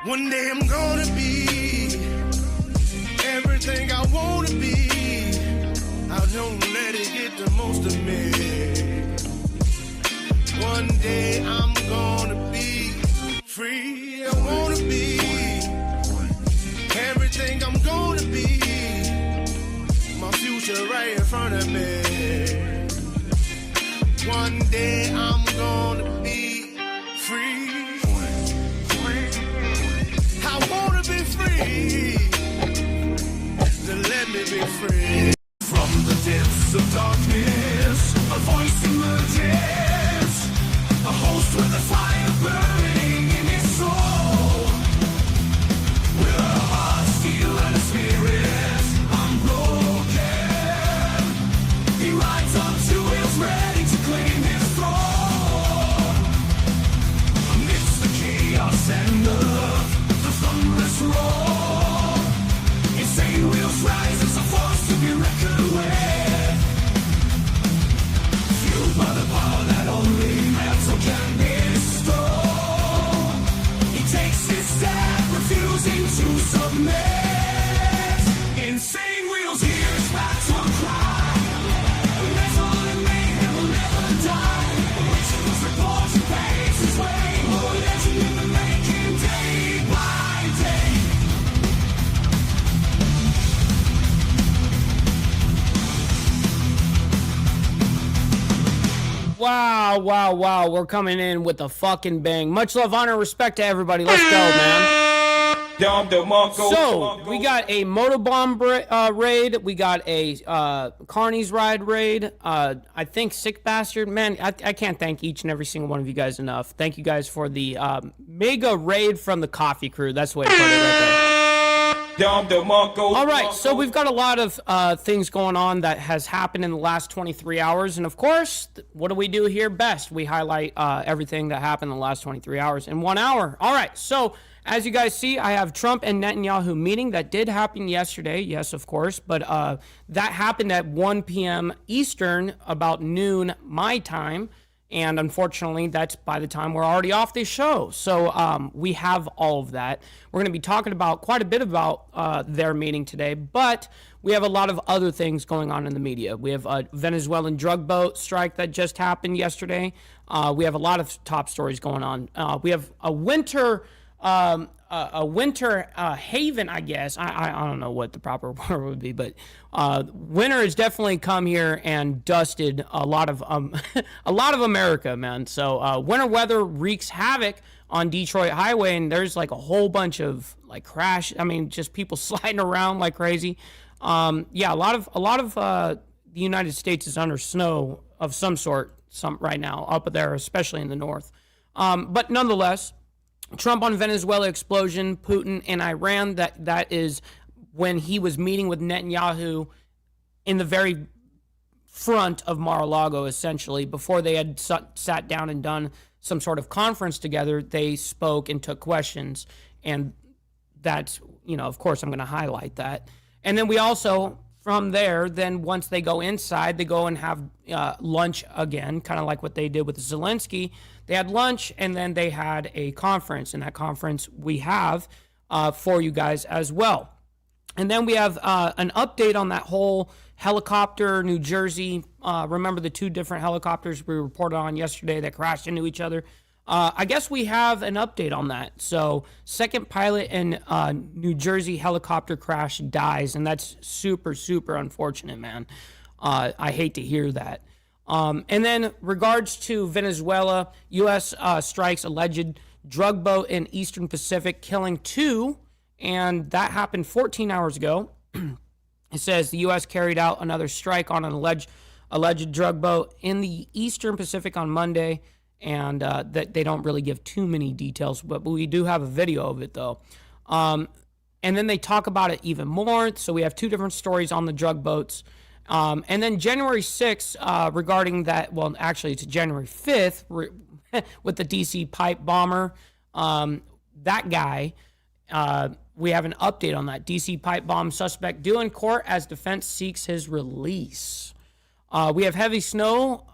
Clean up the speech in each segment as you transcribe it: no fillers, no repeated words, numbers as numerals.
One day I'm gonna be everything I wanna be. I don't let it get the most of me. One day I'm gonna be free. I wanna be everything I'm gonna be. My future right in front of me. One day I'm gonna be free. I wanna be free. Then let me be free. From the depths of darkness, a voice emerges. A host with a fire burning in his soul. With a heart steel and a spirit unbroken. He rides on two wheels ready to claim his throne. Amidst the chaos and the thunderous roar, insane wheels rise as a force to be reckoned with. Fueled by the power that only metal can bestow, he takes his step, refusing to submit. Insane wheels hear his battle cry. Metal and mayhem will never die. Rituals report and paves his way. More legend in the making, day by day. Wow, wow, wow. We're coming in with a fucking bang. Much love, honor, respect to everybody. Let's go, man. So, we got a Motobomb raid. We got a Carney's Ride raid. I think Sick Bastard. Man, I can't thank each and every single one of you guys enough. Thank you guys for the mega raid from the Coffee Crew. That's the way to put it right there. All right, so we've got a lot of things going on that has happened in the last 23 hours. And, of course, what do we do here best? We highlight everything that happened in the last 23 hours in 1 hour. All right, so as you guys see, I have Trump and Netanyahu meeting. That did happen yesterday, yes, of course. But that happened at 1 p.m. Eastern, about noon my time. And unfortunately, that's by the time we're already off this show. So we have all of that. We're going to be talking about quite a bit about their meeting today, but we have a lot of other things going on in the media. We have a Venezuelan drug boat strike that just happened yesterday. We have a lot of top stories going on. We have a winter haven, I guess. I don't know what the proper word would be, but winter has definitely come here and dusted a lot of America, man. So winter weather wreaks havoc on Detroit Highway, and there's like a whole bunch of like crash. I mean, just people sliding around like crazy. Yeah, a lot of the United States is under snow of some sort, right now up there, especially in the north. But nonetheless, Trump on Venezuela explosion, Putin and Iran, that is when he was meeting with Netanyahu in the very front of Mar-a-Lago, essentially. Before they had sat down and done some sort of conference together, they spoke and took questions. And that's, of course, I'm going to highlight that. And then we also, from there, then once they go inside, they go and have lunch again, kind of like what they did with Zelensky. They had lunch, and then they had a conference. And that conference we have for you guys as well. And then we have an update on that whole helicopter, New Jersey. Remember the two different helicopters we reported on yesterday that crashed into each other? I guess we have an update on that. So, second pilot in New Jersey helicopter crash dies, and that's super, super unfortunate, man. I hate to hear that. And then, regards to Venezuela, U.S. strikes alleged drug boat in Eastern Pacific, killing 2, and that happened 14 hours ago. It says the U.S. carried out another strike on an alleged drug boat in the Eastern Pacific on Monday. And that they don't really give too many details, but we do have a video of it, though. And then they talk about it even more. So we have 2 different stories on the drug boats. And then January 6th, regarding that, well, actually, it's January 5th with the D.C. pipe bomber. That guy, we have an update on that. D.C. pipe bomb suspect due in court as defense seeks his release. We have heavy snow.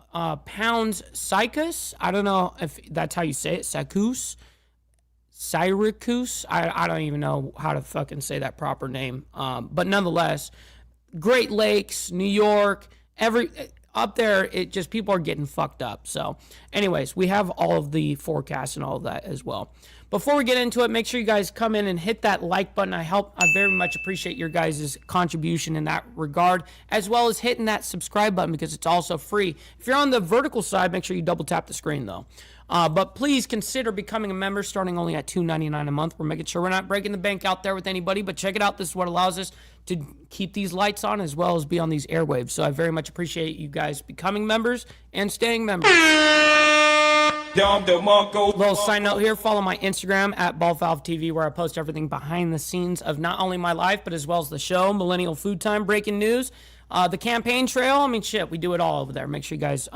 Pounds Sycus. I don't know if that's how you say it. Sycus. Syracuse. I don't even know how to fucking say that proper name. But nonetheless, Great Lakes, New York, up there, it just people are getting fucked up. So anyways, we have all of the forecasts and all of that as well. Before we get into it, make sure you guys come in and hit that like button. I very much appreciate your guys' contribution in that regard, as well as hitting that subscribe button because it's also free. If you're on the vertical side, make sure you double tap the screen though. But please consider becoming a member starting only at $2.99 a month. We're making sure we're not breaking the bank out there with anybody, but check it out. This is what allows us to keep these lights on as well as be on these airwaves. So I very much appreciate you guys becoming members and staying members. Little side note here, follow my Instagram at BallValveTV where I post everything behind the scenes of not only my life, but as well as the show, Millennial Food Time, breaking news, the campaign trail. I mean, shit, we do it all over there. Make sure you guys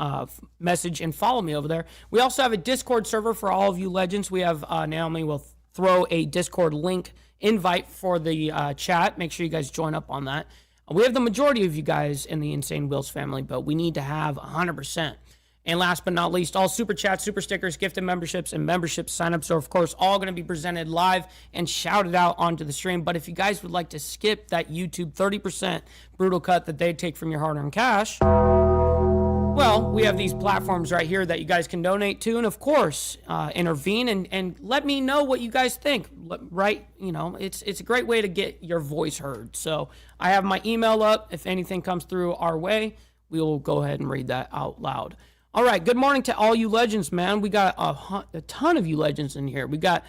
message and follow me over there. We also have a Discord server for all of you legends. We have Naomi will throw a Discord link invite for the chat. Make sure you guys join up on that. We have the majority of you guys in the Insane Wheels family, but we need to have 100%. And last but not least, all super chats, super stickers, gifted memberships, and membership signups are, of course, all going to be presented live and shouted out onto the stream. But if you guys would like to skip that YouTube 30% brutal cut that they take from your hard-earned cash, well, we have these platforms right here that you guys can donate to, and of course, intervene and let me know what you guys think. Right? You know, it's a great way to get your voice heard. So I have my email up. If anything comes through our way, we will go ahead and read that out loud. All right, good morning to all you legends, man. We got a ton of you legends in here. We got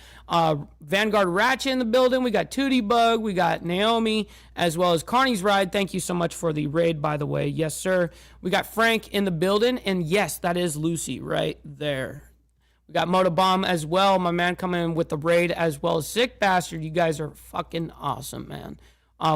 Vanguard Ratchet in the building. We got Tootie Bug. We got Naomi, as well as Carney's Ride. Thank you so much for the raid, by the way. Yes, sir. We got Frank in the building. And yes, that is Lucy right there. We got Motobomb as well. My man coming in with the raid, as well as Sick Bastard. You guys are fucking awesome, man.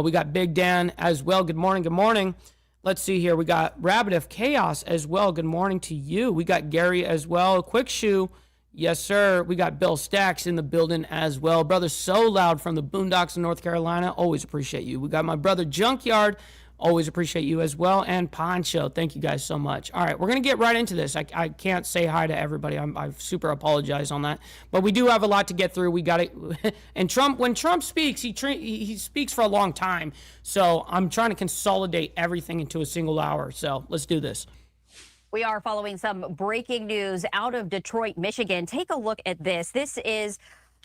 We got Big Dan as well. Good morning, good morning. Let's see here. We got Rabbit of Chaos as well. Good morning to you. We got Gary as well. Quick Shoe. Yes, sir. We got Bill Stacks in the building as well. Brother So Loud from the Boondocks in North Carolina. Always appreciate you. We got my brother Junkyard. Always appreciate you as well. And Poncho. Thank you guys so much. All right, we're going to get right into this. I can't say hi to everybody. I super apologize on that. But we do have a lot to get through. We got it. And Trump, when Trump speaks, he speaks for a long time. So I'm trying to consolidate everything into a single hour. So let's do this. We are following some breaking news out of Detroit, Michigan. Take a look at this. This is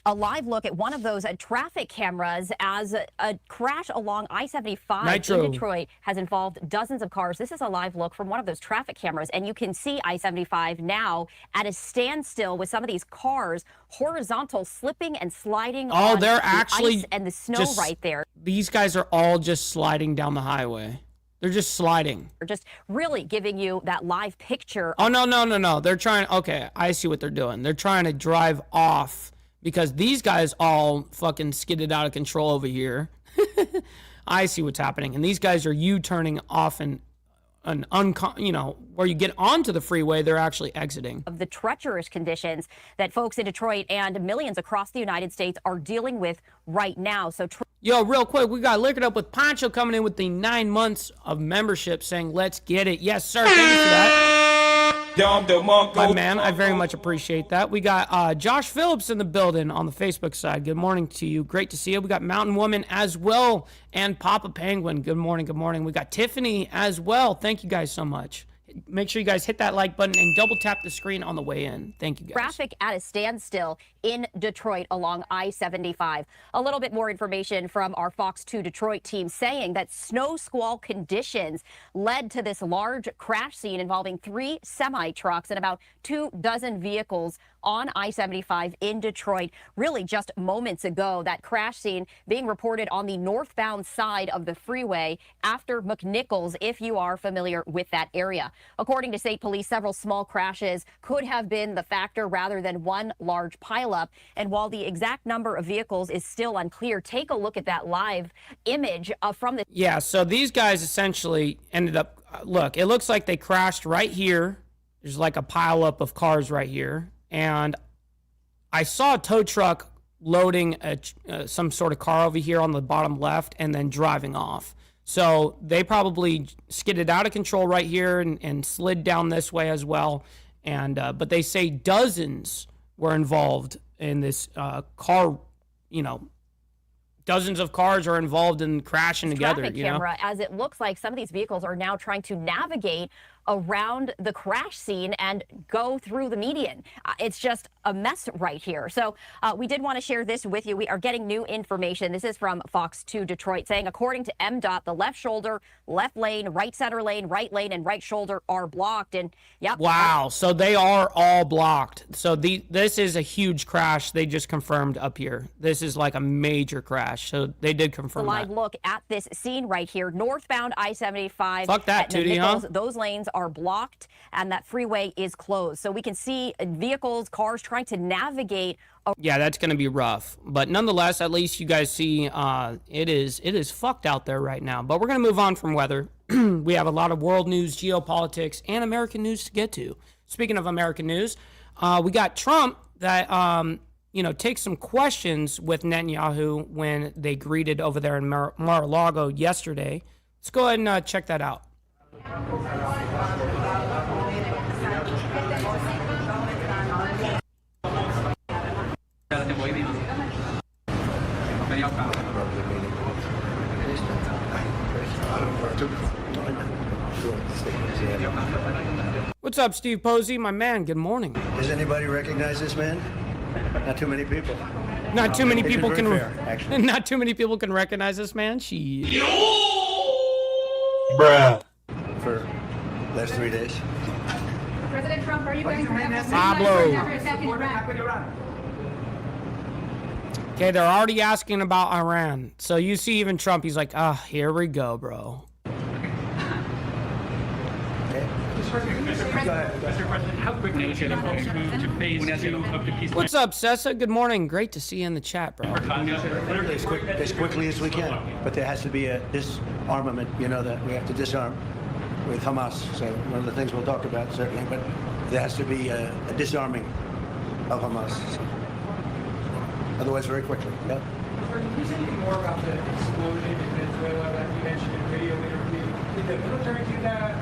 a live look at one of those traffic cameras as a crash along I-75 in Detroit has involved dozens of cars. This is a live look from one of those traffic cameras, and you can see I-75 now at a standstill with some of these cars horizontal slipping and sliding on they're the actually ice and the snow right there. These guys are all just sliding down the highway. They're just sliding. They're just really giving you that live picture. Oh, no. They're trying. Okay, I see what they're doing. They're trying to drive off because these guys all fucking skidded out of control over here. I see what's happening. And these guys are U-turning off and where you get onto the freeway, they're actually exiting. Of the treacherous conditions that folks in Detroit and millions across the United States are dealing with right now. So, yo, real quick, we got Lick It Up with Poncho coming in with the 9 months of membership saying, let's get it. Yes, sir. Thank you for that. My man, I very much appreciate that. We got Josh Phillips in the building on the Facebook side. Good morning to you. Great to see you. We got Mountain Woman as well and Papa Penguin. Good morning. Good morning. We got Tiffany as well. Thank you guys so much. Make sure you guys hit that like button and double tap the screen on the way in. Thank you, guys. Traffic at a standstill in Detroit along I-75. A little bit more information from our Fox 2 Detroit team saying that snow squall conditions led to this large crash scene involving 3 semi-trucks and about 24 vehicles on I-75 in Detroit. Really just moments ago, that crash scene being reported on the northbound side of the freeway after McNichols, if you are familiar with that area. According to state police, several small crashes could have been the factor rather than one large pileup. And while the exact number of vehicles is still unclear, take a look at that live image from the... Yeah, so these guys essentially ended up... Look, it looks like they crashed right here. There's like a pileup of cars right here. And I saw a tow truck loading some sort of car over here on the bottom left and then driving off. So they probably skidded out of control right here and slid down this way as well. And but they say dozens were involved in this car, dozens of cars are involved in crashing together. Traffic camera, as it looks like some of these vehicles are now trying to navigate around the crash scene and go through the median. It's just a mess right here. So we did want to share this with you. We are getting new information. This is from Fox 2 Detroit saying, according to MDOT, the left shoulder, left lane, right center lane, and right shoulder are blocked. And yep. Wow. So they are all blocked. So this is a huge crash. They just confirmed up here. This is like a major crash. So they did confirm a live that. Look at this scene right here. Northbound I-75. Fuck that, Tootie, huh? Those lanes are blocked and that freeway is closed. So we can see vehicles, cars trying to navigate. Yeah, that's going to be rough. But nonetheless, at least you guys see it is fucked out there right now. But we're going to move on from weather. We have a lot of world news, geopolitics, and American news to get to. Speaking of American news, we got Trump that, takes some questions with Netanyahu when they greeted over there in Mar-a-Lago yesterday. Let's go ahead and check that out. What's up, Steve Posey? My man, good morning. Does anybody recognize this man? Not too many people. Not too many people can. Actually. Not too many people can recognize this man. Bruh. For last 3 days. President Trump, are you going to have Pablo. Okay, they're already asking about Iran. So you see even Trump, he's like, here we go, bro. Mr. President, how quickly should folks move to phase 2 of the peace? What's up, Sessa? Good morning. Great to see you in the chat, bro. As quickly as we can. But there has to be a disarmament, that we have to disarm with Hamas. So one of the things we'll talk about, certainly. But there has to be a disarming of Hamas. So, otherwise, very quickly. Yeah. Can you say anything more about the explosion in Venezuela that you mentioned in the video interview? Did the military do that?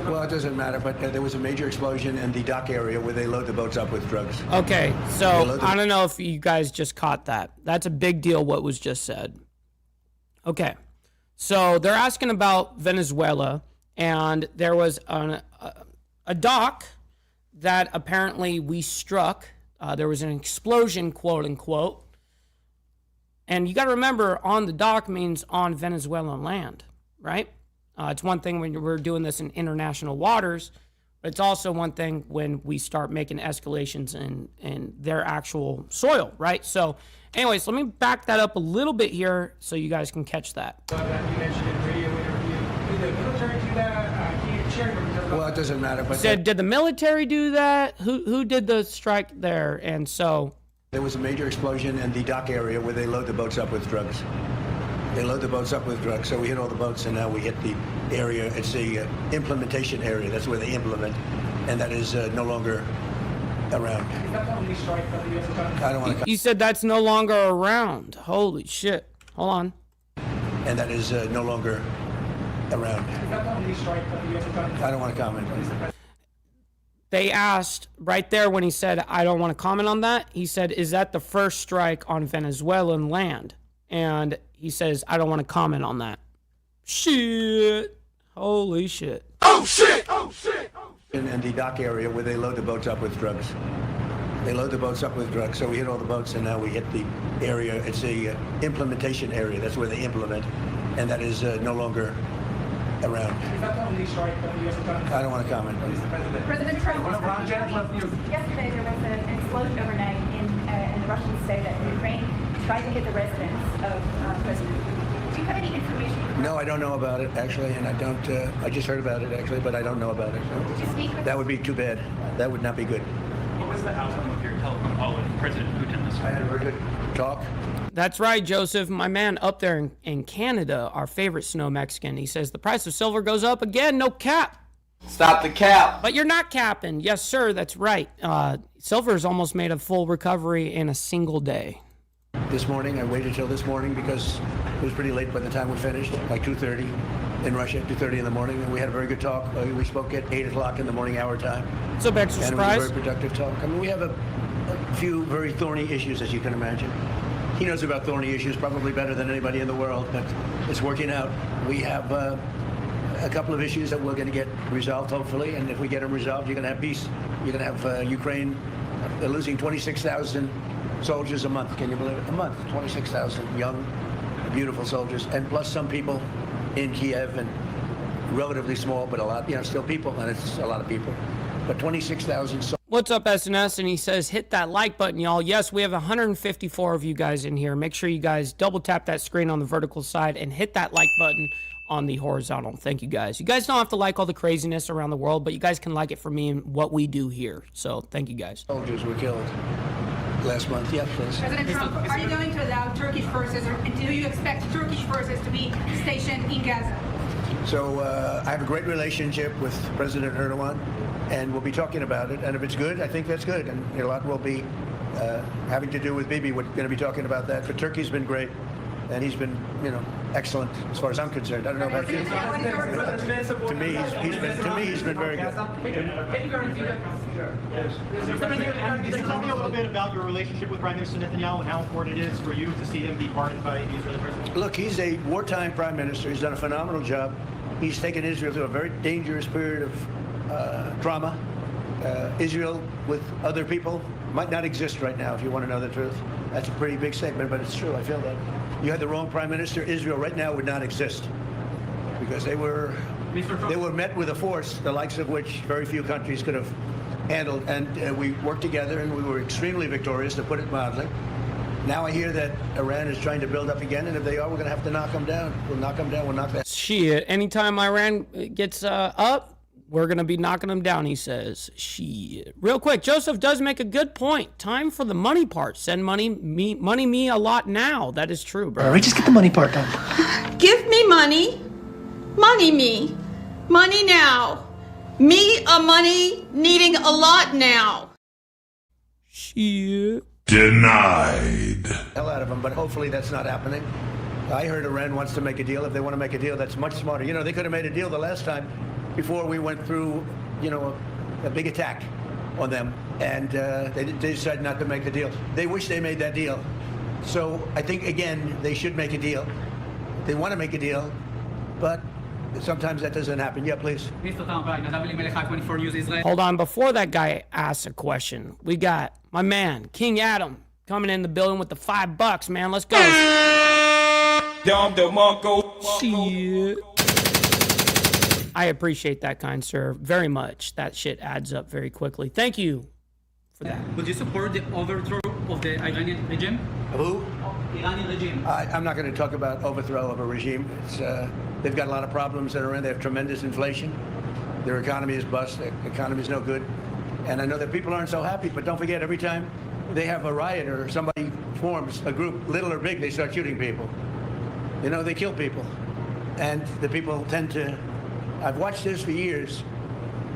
Well, it doesn't matter, but there was a major explosion in the dock area where they load the boats up with drugs. Okay, so I don't know if you guys just caught that. That's a big deal, what was just said. Okay, so they're asking about Venezuela, and there was a dock that apparently we struck. There was an explosion, quote unquote. And you got to remember, on the dock means on Venezuelan land, right? It's one thing when we're doing this in international waters, but it's also one thing when we start making escalations in their actual soil, right? So anyways, let me back that up a little bit here so you guys can catch that. You mentioned in the video interview. Did the military do that? Can you share? Well, it doesn't matter. But said, did the military do that? Who did the strike there? And so there was a major explosion in the dock area where they load the boats up with drugs. They load the boats up with drugs, so we hit all the boats, and now we hit the area. It's the implementation area. That's where they implement, and that is no longer around. Is that the only strike that the U.S. has done? I don't want to. He said that's no longer around. Holy shit! Hold on. And that is no longer around. Is that the only strike that the U.S. has done? I don't want to comment. They asked right there when he said, "I don't want to comment on that." He said, "Is that the first strike on Venezuelan land?" And he says, I don't want to comment on that. Shit. Holy shit. Oh, shit. Oh, shit. Oh, shit. In the dock area where they load the boats up with drugs. They load the boats up with drugs, so we hit all the boats, and now we hit the area. It's the implementation area. That's where they implement, and that is no longer around. Is that the only strike that the U.S. has done? I don't want to comment. President Trump, yesterday there was an explosion overnight in the Russian state of Ukraine, trying to hit the residence of President Putin. Do you have any information? No, I don't know about it, actually, and I don't, I just heard about it, actually, but I don't know about it. Did you speak with That would be too bad. That would not be good. What was the outcome of your telephone call with President Putin this I had a morning? very good talk. That's right, Joseph. My man up there in Canada, our favorite snow Mexican, he says the price of silver goes up again, no cap. Stop the cap. But you're not capping. Yes, sir, that's right. Silver's almost made a full recovery in a single day. This morning, I waited till this morning because it was pretty late by the time we finished, like 2:30 in Russia, 2:30 in the morning, and we had a very good talk. We spoke at 8 o'clock in the morning, our time. So, extra And it was a surprise. very productive talk. I mean, we have a few very thorny issues, as you can imagine. He knows about thorny issues probably better than anybody in the world, but it's working out. We have a couple of issues that we're going to get resolved, hopefully, and if we get them resolved, you're going to have peace. You're going to have Ukraine losing 26,000 soldiers a month. Can you believe it? A month, 26,000 young, beautiful soldiers, and plus some people in Kiev, and relatively small, but a lot, still people, and it's a lot of people. But 26,000 soldiers. What's up, SNS? And he says, hit that like button, y'all. Yes, we have 154 of you guys in here. Make sure you guys double tap that screen on the vertical side and hit that like button on the horizontal. Thank you, guys. You guys don't have to like all the craziness around the world, but you guys can like it for me and what we do here. So thank you, guys. Soldiers were killed last month. Yeah, please. President Trump, are you going to allow Turkish forces, or do you expect Turkish forces to be stationed in Gaza? So I have a great relationship with President Erdogan, and we'll be talking about it. And if it's good, I think that's good. And a lot will be having to do with Bibi. We're going to be talking about that. But Turkey's been great, and he's been, excellent as far as I'm concerned. I don't know about you. To me, he's been very good. Can you tell me a little bit about your relationship with Prime Minister Netanyahu and how important it is for you to see him be pardoned by the Israeli president? Look, he's a wartime prime minister. He's done a phenomenal job. He's taken Israel through a very dangerous period of trauma. Israel with other people might not exist right now, if you want to know the truth. That's a pretty big statement, but it's true. I feel that. You had the wrong prime minister, Israel right now would not exist, because they were met with a force the likes of which very few countries could have handled, and we worked together, and we were extremely victorious, to put it mildly. Now I hear that Iran is trying to build up again, and if they are, we're going to have to knock them down. We'll knock them down. We'll knock that. Shit, anytime Iran gets up, we're going to be knocking them down, he says. Shit. Real quick, Joseph does make a good point. Time for the money part. Send money me a lot now. That is true, bro. All right, just get the money part done. Give me money. Money me. Money now. Me a money needing a lot now. Shit. Denied. Hell out of them, but hopefully that's not happening. I heard Iran wants to make a deal. If they want to make a deal, that's much smarter. They could have made a deal the last time before we went through, a big attack on them, and they decided not to make the deal. They wish they made that deal. So I think, again, they should make a deal. They want to make a deal, but sometimes that doesn't happen. Yeah, please. Hold on, before that guy asks a question, we got my man, King Adam, coming in the building with the $5, man. Let's go. Shit. I appreciate that, kind sir, very much. That shit adds up very quickly. Thank you for that. Would you support the overthrow of the Iranian regime? Who? Iranian regime. I'm not going to talk about overthrow of a regime. They've got a lot of problems that are in. They have tremendous inflation. Their economy is bust. Their economy is no good. And I know that people aren't so happy, but don't forget, every time they have a riot or somebody forms a group, little or big, they start shooting people. They kill people. And the people tend to... I've watched this for years.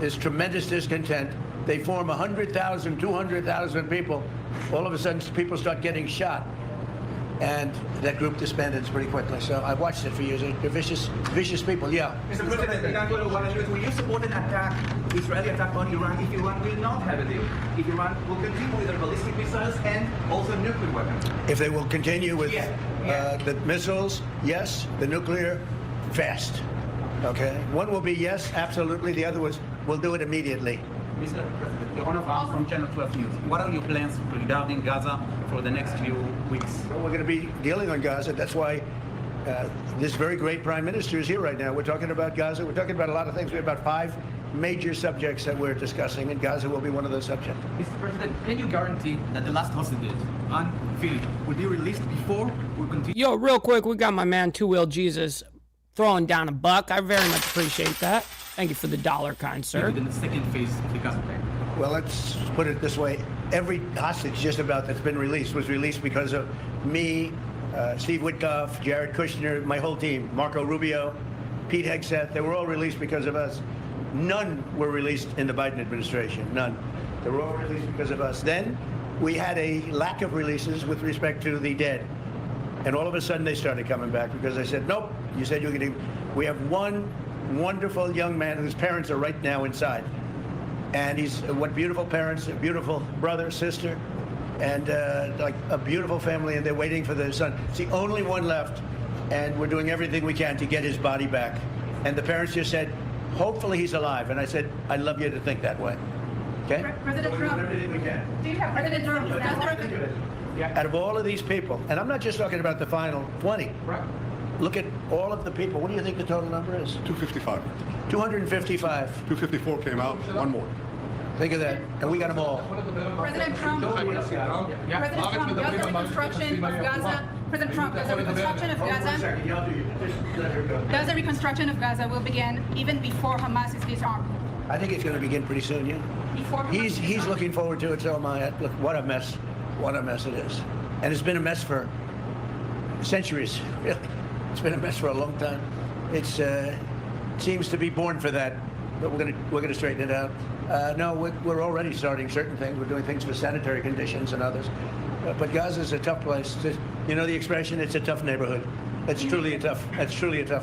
There's tremendous discontent. They form 100,000, 200,000 people. All of a sudden, people start getting shot. And that group disbanded pretty quickly. So I've watched it for years. They're vicious people, yeah. Mr. President, will you support an attack, Israeli attack on Iran if Iran will not have a deal? If Iran will continue with their ballistic missiles and also nuclear weapons? If they will continue with the missiles, yes. The nuclear, fast. Okay. One will be yes, absolutely. The other was, we'll do it immediately. Mr. President, the honor from Channel 12 News. What are your plans regarding Gaza for the next few weeks? Well, we're going to be dealing on Gaza. That's why this very great prime minister is here right now. We're talking about Gaza. We're talking about a lot of things. We have about 5 major subjects that we're discussing, and Gaza will be one of those subjects. Mr. President, can you guarantee that the last hostages on Philly will be released before we continue? Yo, real quick, we got my man, Two Wheel Jesus, throwing down $1. I very much appreciate that. Thank you for the $1, kind sir. In the second phase of the Gaza plan. Well, let's put it this way. Every hostage just about that's been released was released because of me, Steve Witkoff, Jared Kushner, my whole team, Marco Rubio, Pete Hegseth. They were all released because of us. None were released in the Biden administration. None. They were all released because of us. Then we had a lack of releases with respect to the dead. And all of a sudden they started coming back because I said, nope, you said you were going to. We have one wonderful young man whose parents are right now inside. And he's, what beautiful parents, a beautiful brother, sister. and like a beautiful family, and they're waiting for their son. It's the only one left, and we're doing everything we can to get his body back. And the parents just said, hopefully he's alive. And I said, I'd love you to think that way. Okay? President Trump, Everything we can. do you have President Trump? Out of all of these people, and I'm not just talking about the final 20. Right. Look at all of the people. What do you think the total number is? 255. 255. 254 came out, one more. Think of that. And we got them all. President Trump, President Trump, does the reconstruction of Gaza, President Trump, does the reconstruction of Gaza, does the reconstruction of Gaza will begin even before Hamas is disarmed? I think it's going to begin pretty soon, yeah. Before He's looking forward to it, so am I. Look, what a mess. What a mess it is. And it's been a mess for centuries, really. It's been a mess for a long time. It's seems to be born for that, but we're gonna straighten it out. No, we're already starting certain things. We're doing things for sanitary conditions and others. But Gaza's a tough place. You know the expression, it's a tough neighborhood. It's truly a tough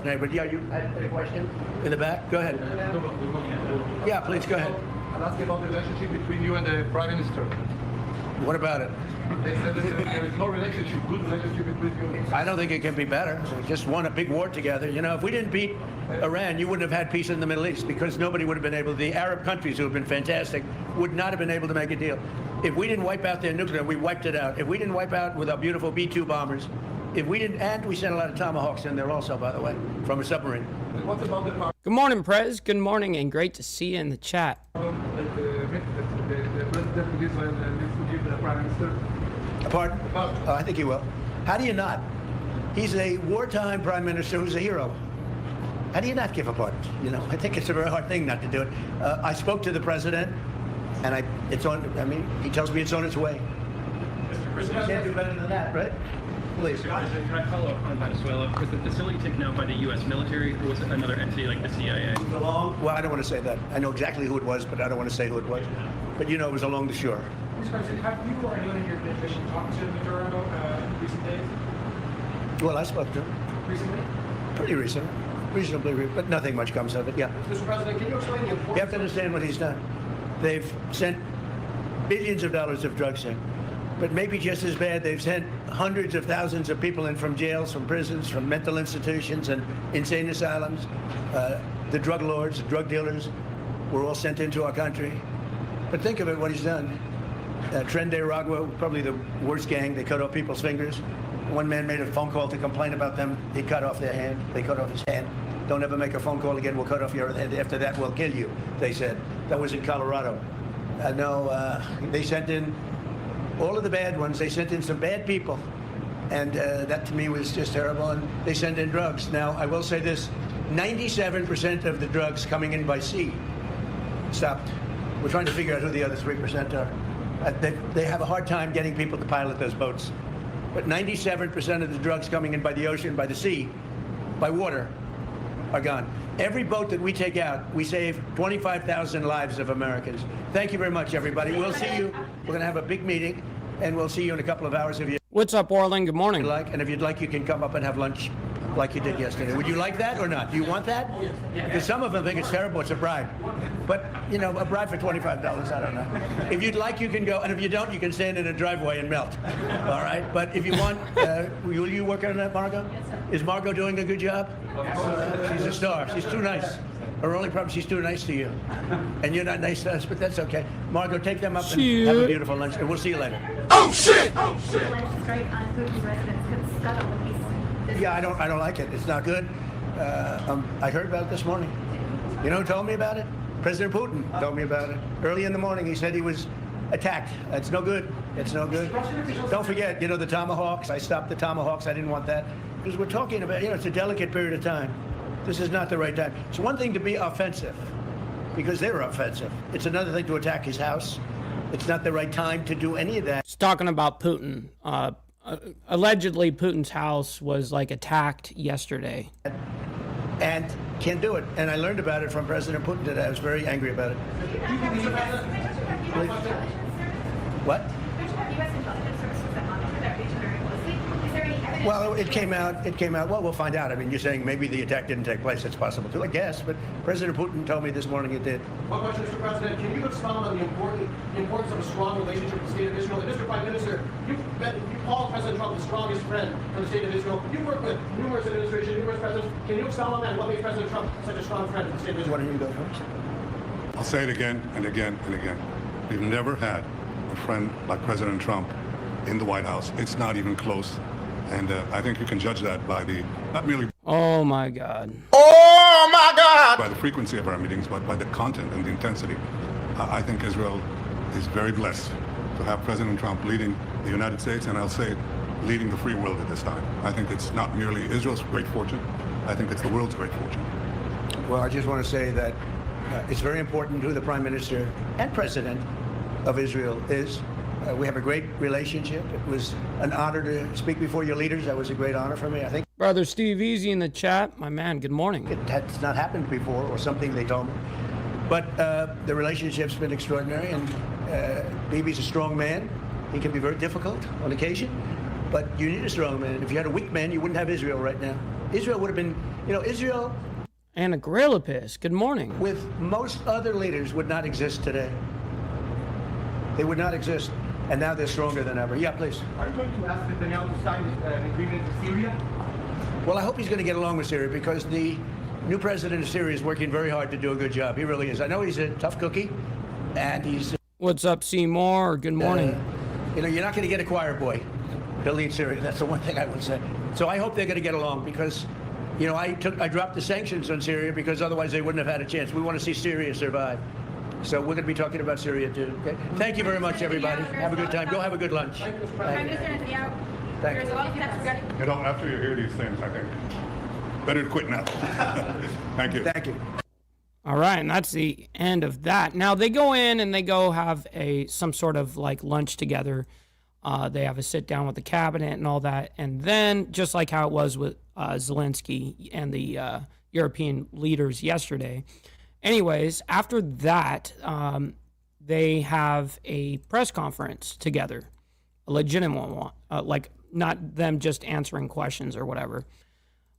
neighborhood. Yeah, you had a question in the back? Go ahead. Yeah, please, go ahead. I'll ask you about the relationship between you and the Prime Minister. What about it? They said that there is no relationship, good relationship between you. I don't think it can be better. We just won a big war together. You know, if we didn't beat Iran, you wouldn't have had peace in the Middle East because nobody would have been able, the Arab countries who have been fantastic, would not have been able to make a deal. If we didn't wipe out their nuclear, we wiped it out. If we didn't wipe out with our beautiful B-2 bombers, if we didn't, and we sent a lot of Tomahawks in there also, by the way, from a submarine. What about the Good morning, Prez. Good morning, and great to see you in the chat. the president of Israel needs to give the Prime Minister? Pardon? Oh, I think he will. How do you not? He's a wartime prime minister who's a hero. How do you not give a pardon? You know, I think it's a very hard thing not to do it. I spoke to the president, and it's on. I mean, he tells me it's on its way. You can't do better than that, right? Please. Can I follow up on Venezuela? Was the facility taken out by the U.S. military, or was it another entity like the CIA? Well, I don't want to say that. I know exactly who it was, but I don't want to say who it was. But you know, it was along the shore. Mr. President, have you or anyone in your administration talked to Maduro in recent days? Well, I spoke to him. Recently? Pretty recently. Reasonably, but nothing much comes of it, yeah. Mr. President, can you explain the importance? You have to understand what he's done. They've sent billions of dollars of drugs in. But maybe just as bad, they've sent hundreds of thousands of people in from jails, from prisons, from mental institutions and insane asylums. The drug lords, the drug dealers were all sent into our country. But think of it, what he's done. Tren de Aragua, probably the worst gang. They cut off people's fingers. One man made a phone call to complain about them. He cut off their hand. They cut off his hand. Don't ever make a phone call again. We'll cut off your hand. After that, we'll kill you, they said. That was in Colorado. They sent in all of the bad ones. They sent in some bad people. And that to me was just terrible. And they sent in drugs. Now, I will say this. 97% of the drugs coming in by sea stopped. We're trying to figure out who the other 3% are. They have a hard time getting people to pilot those boats. But 97% of the drugs coming in by the ocean, by the sea, by water, are gone. Every boat that we take out, we save 25,000 lives of Americans. Thank you very much, everybody. We'll see you. We're going to have a big meeting, and we'll see you in a couple of hours if you What's up, Orland? Good morning. like. And if you'd like, you can come up and have lunch like you did yesterday. Would you like that or not? Do you want that? Because some of them think it's terrible. It's a bribe. But, you know, a bribe for $25, I don't know. If you'd like, you can go. And if you don't, you can stand in a driveway and melt. All right? But if you want, will you work on that, Margot? Is Margot doing a good job? She's a star. She's too nice. Her only problem, she's too nice to you. And you're not nice to us, but that's okay. Margot, take them up and have a beautiful lunch. And we'll see you later. Oh, shit! Oh, shit! Strike on Putin's residence could scuttle the peace. Yeah, I don't like it. It's not good. I heard about it this morning. You know who told me about it? President Putin told me about it. Early in the morning, he said he was attacked. It's no good. It's no good. Don't forget, you know, the Tomahawks. I stopped the Tomahawks. I didn't want that. Because we're talking about, you know, it's a delicate period of time. This is not the right time. It's one thing to be offensive, because they're offensive. It's another thing to attack his house. It's not the right time to do any of that. It's talking about Putin. Allegedly, Putin's house was like attacked yesterday. And can't do it. And I learned about it from President Putin today. I was very angry about it. What? U.S. intelligence services that monitor their very closely. Is there any evidence Well, it came out. Well, we'll find out. I mean, you're saying maybe the attack didn't take place. It's possible too, I guess. But President Putin told me this morning it did. One question, Mr. President. Can you expound on the importance of a strong relationship with the state of Israel? And Mr. Prime Minister, you call President Trump the strongest friend for the state of Israel. You've worked with numerous administrations, numerous presidents. Can you expound on that? What makes President Trump such a strong friend of the state of Israel? Why don't you go first? I'll say it again and again and again. We've never had a friend like President Trump in the White House. It's not even close. And I think you can judge that by not merely Oh my God. Oh my God! By the frequency of our meetings, but by the content and the intensity. I think Israel is very blessed to have President Trump leading the United States, and I'll say leading the free world at this time. I think it's not merely Israel's great fortune. I think it's the world's great fortune. Well, I just want to say that it's very important who the Prime Minister and President of Israel is. We have a great relationship. It was an honor to speak before your leaders. That was a great honor for me, I think. Brother Steve Easy in the chat. My man, good morning. It has not happened before, or something they told me. But the relationship's been extraordinary, and Bibi's a strong man. He can be very difficult on occasion, but you need a strong man. If you had a weak man, you wouldn't have Israel right now. Israel would have been, Israel... Anna Grilopis, good morning. With most other leaders would not exist today. They would not exist. And now they're stronger than ever. Yeah, please. Are you going to ask Netanyahu to sign an agreement with Syria? Well, I hope he's going to get along with Syria, because the new president of Syria is working very hard to do a good job. He really is. I know he's a tough cookie, and he's... What's up, Seymour? Good morning. You're not going to get a choir boy to lead Syria. That's the one thing I would say. So I hope they're going to get along, because, I dropped the sanctions on Syria because otherwise they wouldn't have had a chance. We want to see Syria survive. So we're going to be talking about Syria too. Okay? Thank you very much, everybody. Have a good time. Go have a good lunch. Prime Minister Netanyahu, there's a lot of steps regarding... After you hear these things, I think better to quit now. Thank you. Thank you. All right, and that's the end of that. Now they go in and they go have some sort of like lunch together. They have a sit down with the cabinet and all that, and then just like how it was with Zelensky and the European leaders yesterday. Anyways, after that, they have a press conference together, a legitimate one, like not them just answering questions or whatever.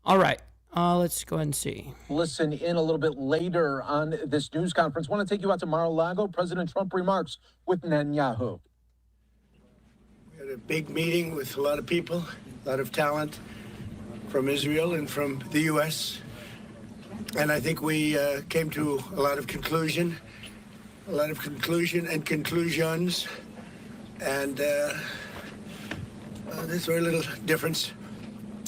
All right, let's go ahead and see. Listen in a little bit later on this news conference. Want to take you out to Mar-a-Lago. President Trump remarks with Netanyahu. We had a big meeting with a lot of people, a lot of talent from Israel and from the U.S., and I think we came to a lot of conclusion and conclusions, and there's very little difference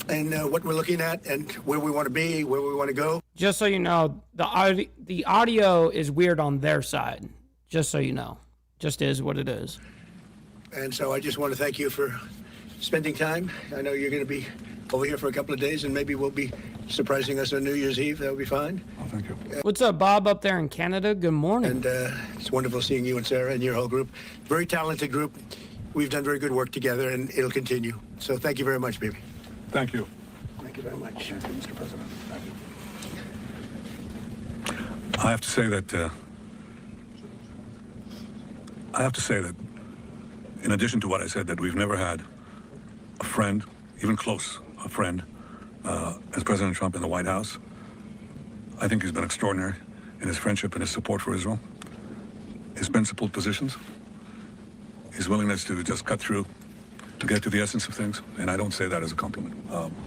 in what we're looking at and where we want to be, where we want to go. Just so you know, the audio is weird on their side. Just so you know, just is what it is. And so I just want to thank you for spending time. I know you're going to be over here for a couple of days, and maybe we'll be surprising us on New Year's Eve. That'll be fine. Oh, thank you. What's up, Bob, up there in Canada? Good morning. And it's wonderful seeing you and Sarah and your whole group. Very talented group. We've done very good work together, and it'll continue. So thank you very much, baby. Thank you. Thank you very much. Thank you, Mr. President. Thank you. I have to say that in addition to what I said, that we've never had a friend, even close, a friend, as President Trump in the White House. I think he's been extraordinary in his friendship and his support for Israel, his principled positions, his willingness to just cut through to get to the essence of things. And I don't say that as a compliment.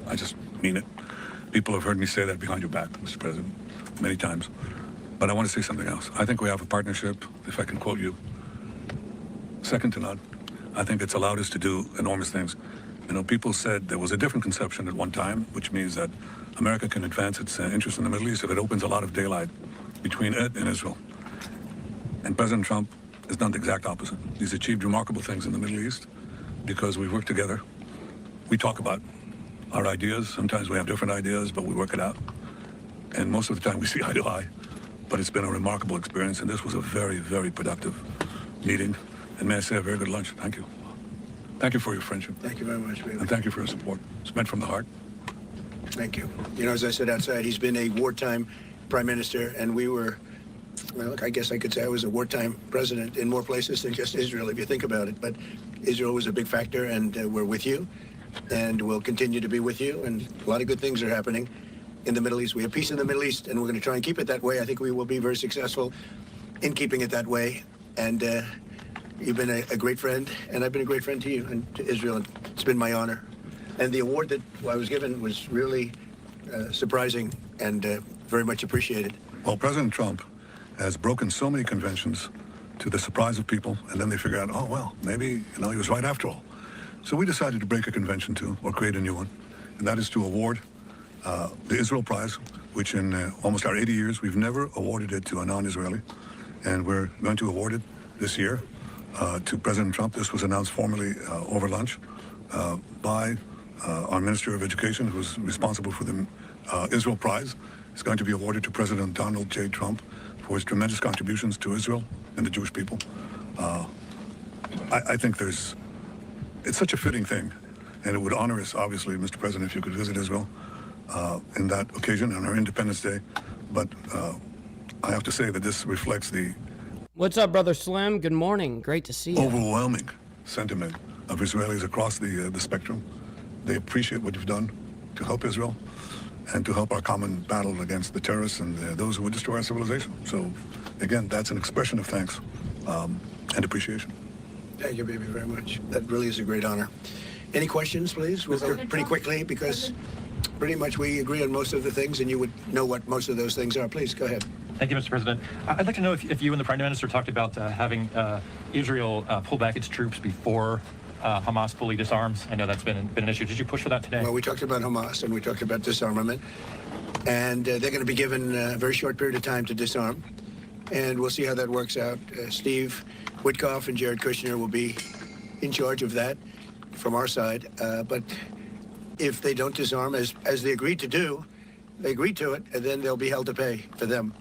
I just mean it. People have heard me say that behind your back, Mr. President, many times. But I want to say something else. I think we have a partnership, if I can quote you, second to none. I think it's allowed us to do enormous things. People said there was a different conception at one time, which means that America can advance its interests in the Middle East if it opens a lot of daylight between it and Israel. And President Trump has done the exact opposite. He's achieved remarkable things in the Middle East because we work together. We talk about our ideas. Sometimes we have different ideas, but we work it out. And most of the time we see eye to eye. But it's been a remarkable experience, and this was a very, very productive meeting. And may I say, a very good lunch. Thank you. Thank you for your friendship. Thank you very much, baby. And thank you for your support. It's meant from the heart. Thank you. As I said outside, he's been a wartime prime minister, and we were, I guess I could say I was a wartime president in more places than just Israel, if you think about it. But Israel was a big factor, and we're with you. and we'll continue to be with you. And a lot of good things are happening in the Middle East. We have peace in the Middle East, and we're going to try and keep it that way. I think we will be very successful in keeping it that way. And you've been a great friend, and I've been a great friend to you and to Israel. And it's been my honor. And the award that I was given was really surprising and very much appreciated. Well, President Trump has broken so many conventions to the surprise of people, and then they figure out, oh, well, maybe, he was right after all. So we decided to break a convention too, or create a new one, and that is to award the Israel Prize, which in almost our 80 years, we've never awarded it to a non-Israeli, and we're going to award it this year to President Trump. This was announced formally over lunch by our Minister of Education, who's responsible for the Israel Prize. It's going to be awarded to President Donald J. Trump for his tremendous contributions to Israel and the Jewish people. I think it's such a fitting thing, and it would honor us, obviously, Mr. President, if you could visit Israel in that occasion on our Independence Day. But I have to say that this reflects the What's up, Brother Slim? Good morning. Great to see you. Overwhelming sentiment of Israelis across the spectrum. They appreciate what you've done to help Israel and to help our common battle against the terrorists and those who would destroy our civilization. So, again, that's an expression of thanks and appreciation. Thank you, baby, very much. That really is a great honor. Any questions, please? We'll go pretty quickly because pretty much we agree on most of the things, and you would know what most of those things are. Please, go ahead. Thank you, Mr. President. I'd like to know if you and the Prime Minister talked about having Israel pull back its troops before Hamas fully disarms. I know that's been an issue. Did you push for that today? Well, we talked about Hamas and we talked about disarmament, and they're going to be given a very short period of time to disarm, and we'll see how that works out. Steve Witkoff and Jared Kushner will be in charge of that from our side, but if they don't disarm, as they agreed to do, they agreed to it, and then they'll be held to pay for them.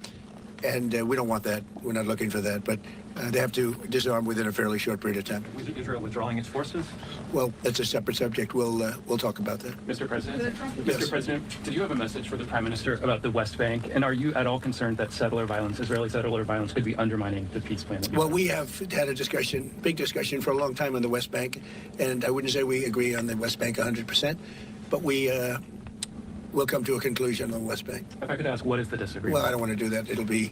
And we don't want that. We're not looking for that. But they have to disarm within a fairly short period of time. Was Israel withdrawing its forces? Well, that's a separate subject. We'll talk about that. Mr. President, Yes. Mr. President, did you have a message for the Prime Minister about the West Bank? And are you at all concerned that Israeli settler violence, could be undermining the peace plan? Well, we have had a big discussion for a long time on the West Bank, and I wouldn't say we agree on the West Bank 100%, but we'll come to a conclusion on the West Bank. If I could ask, what is the disagreement? Well, I don't want to do that. It'll be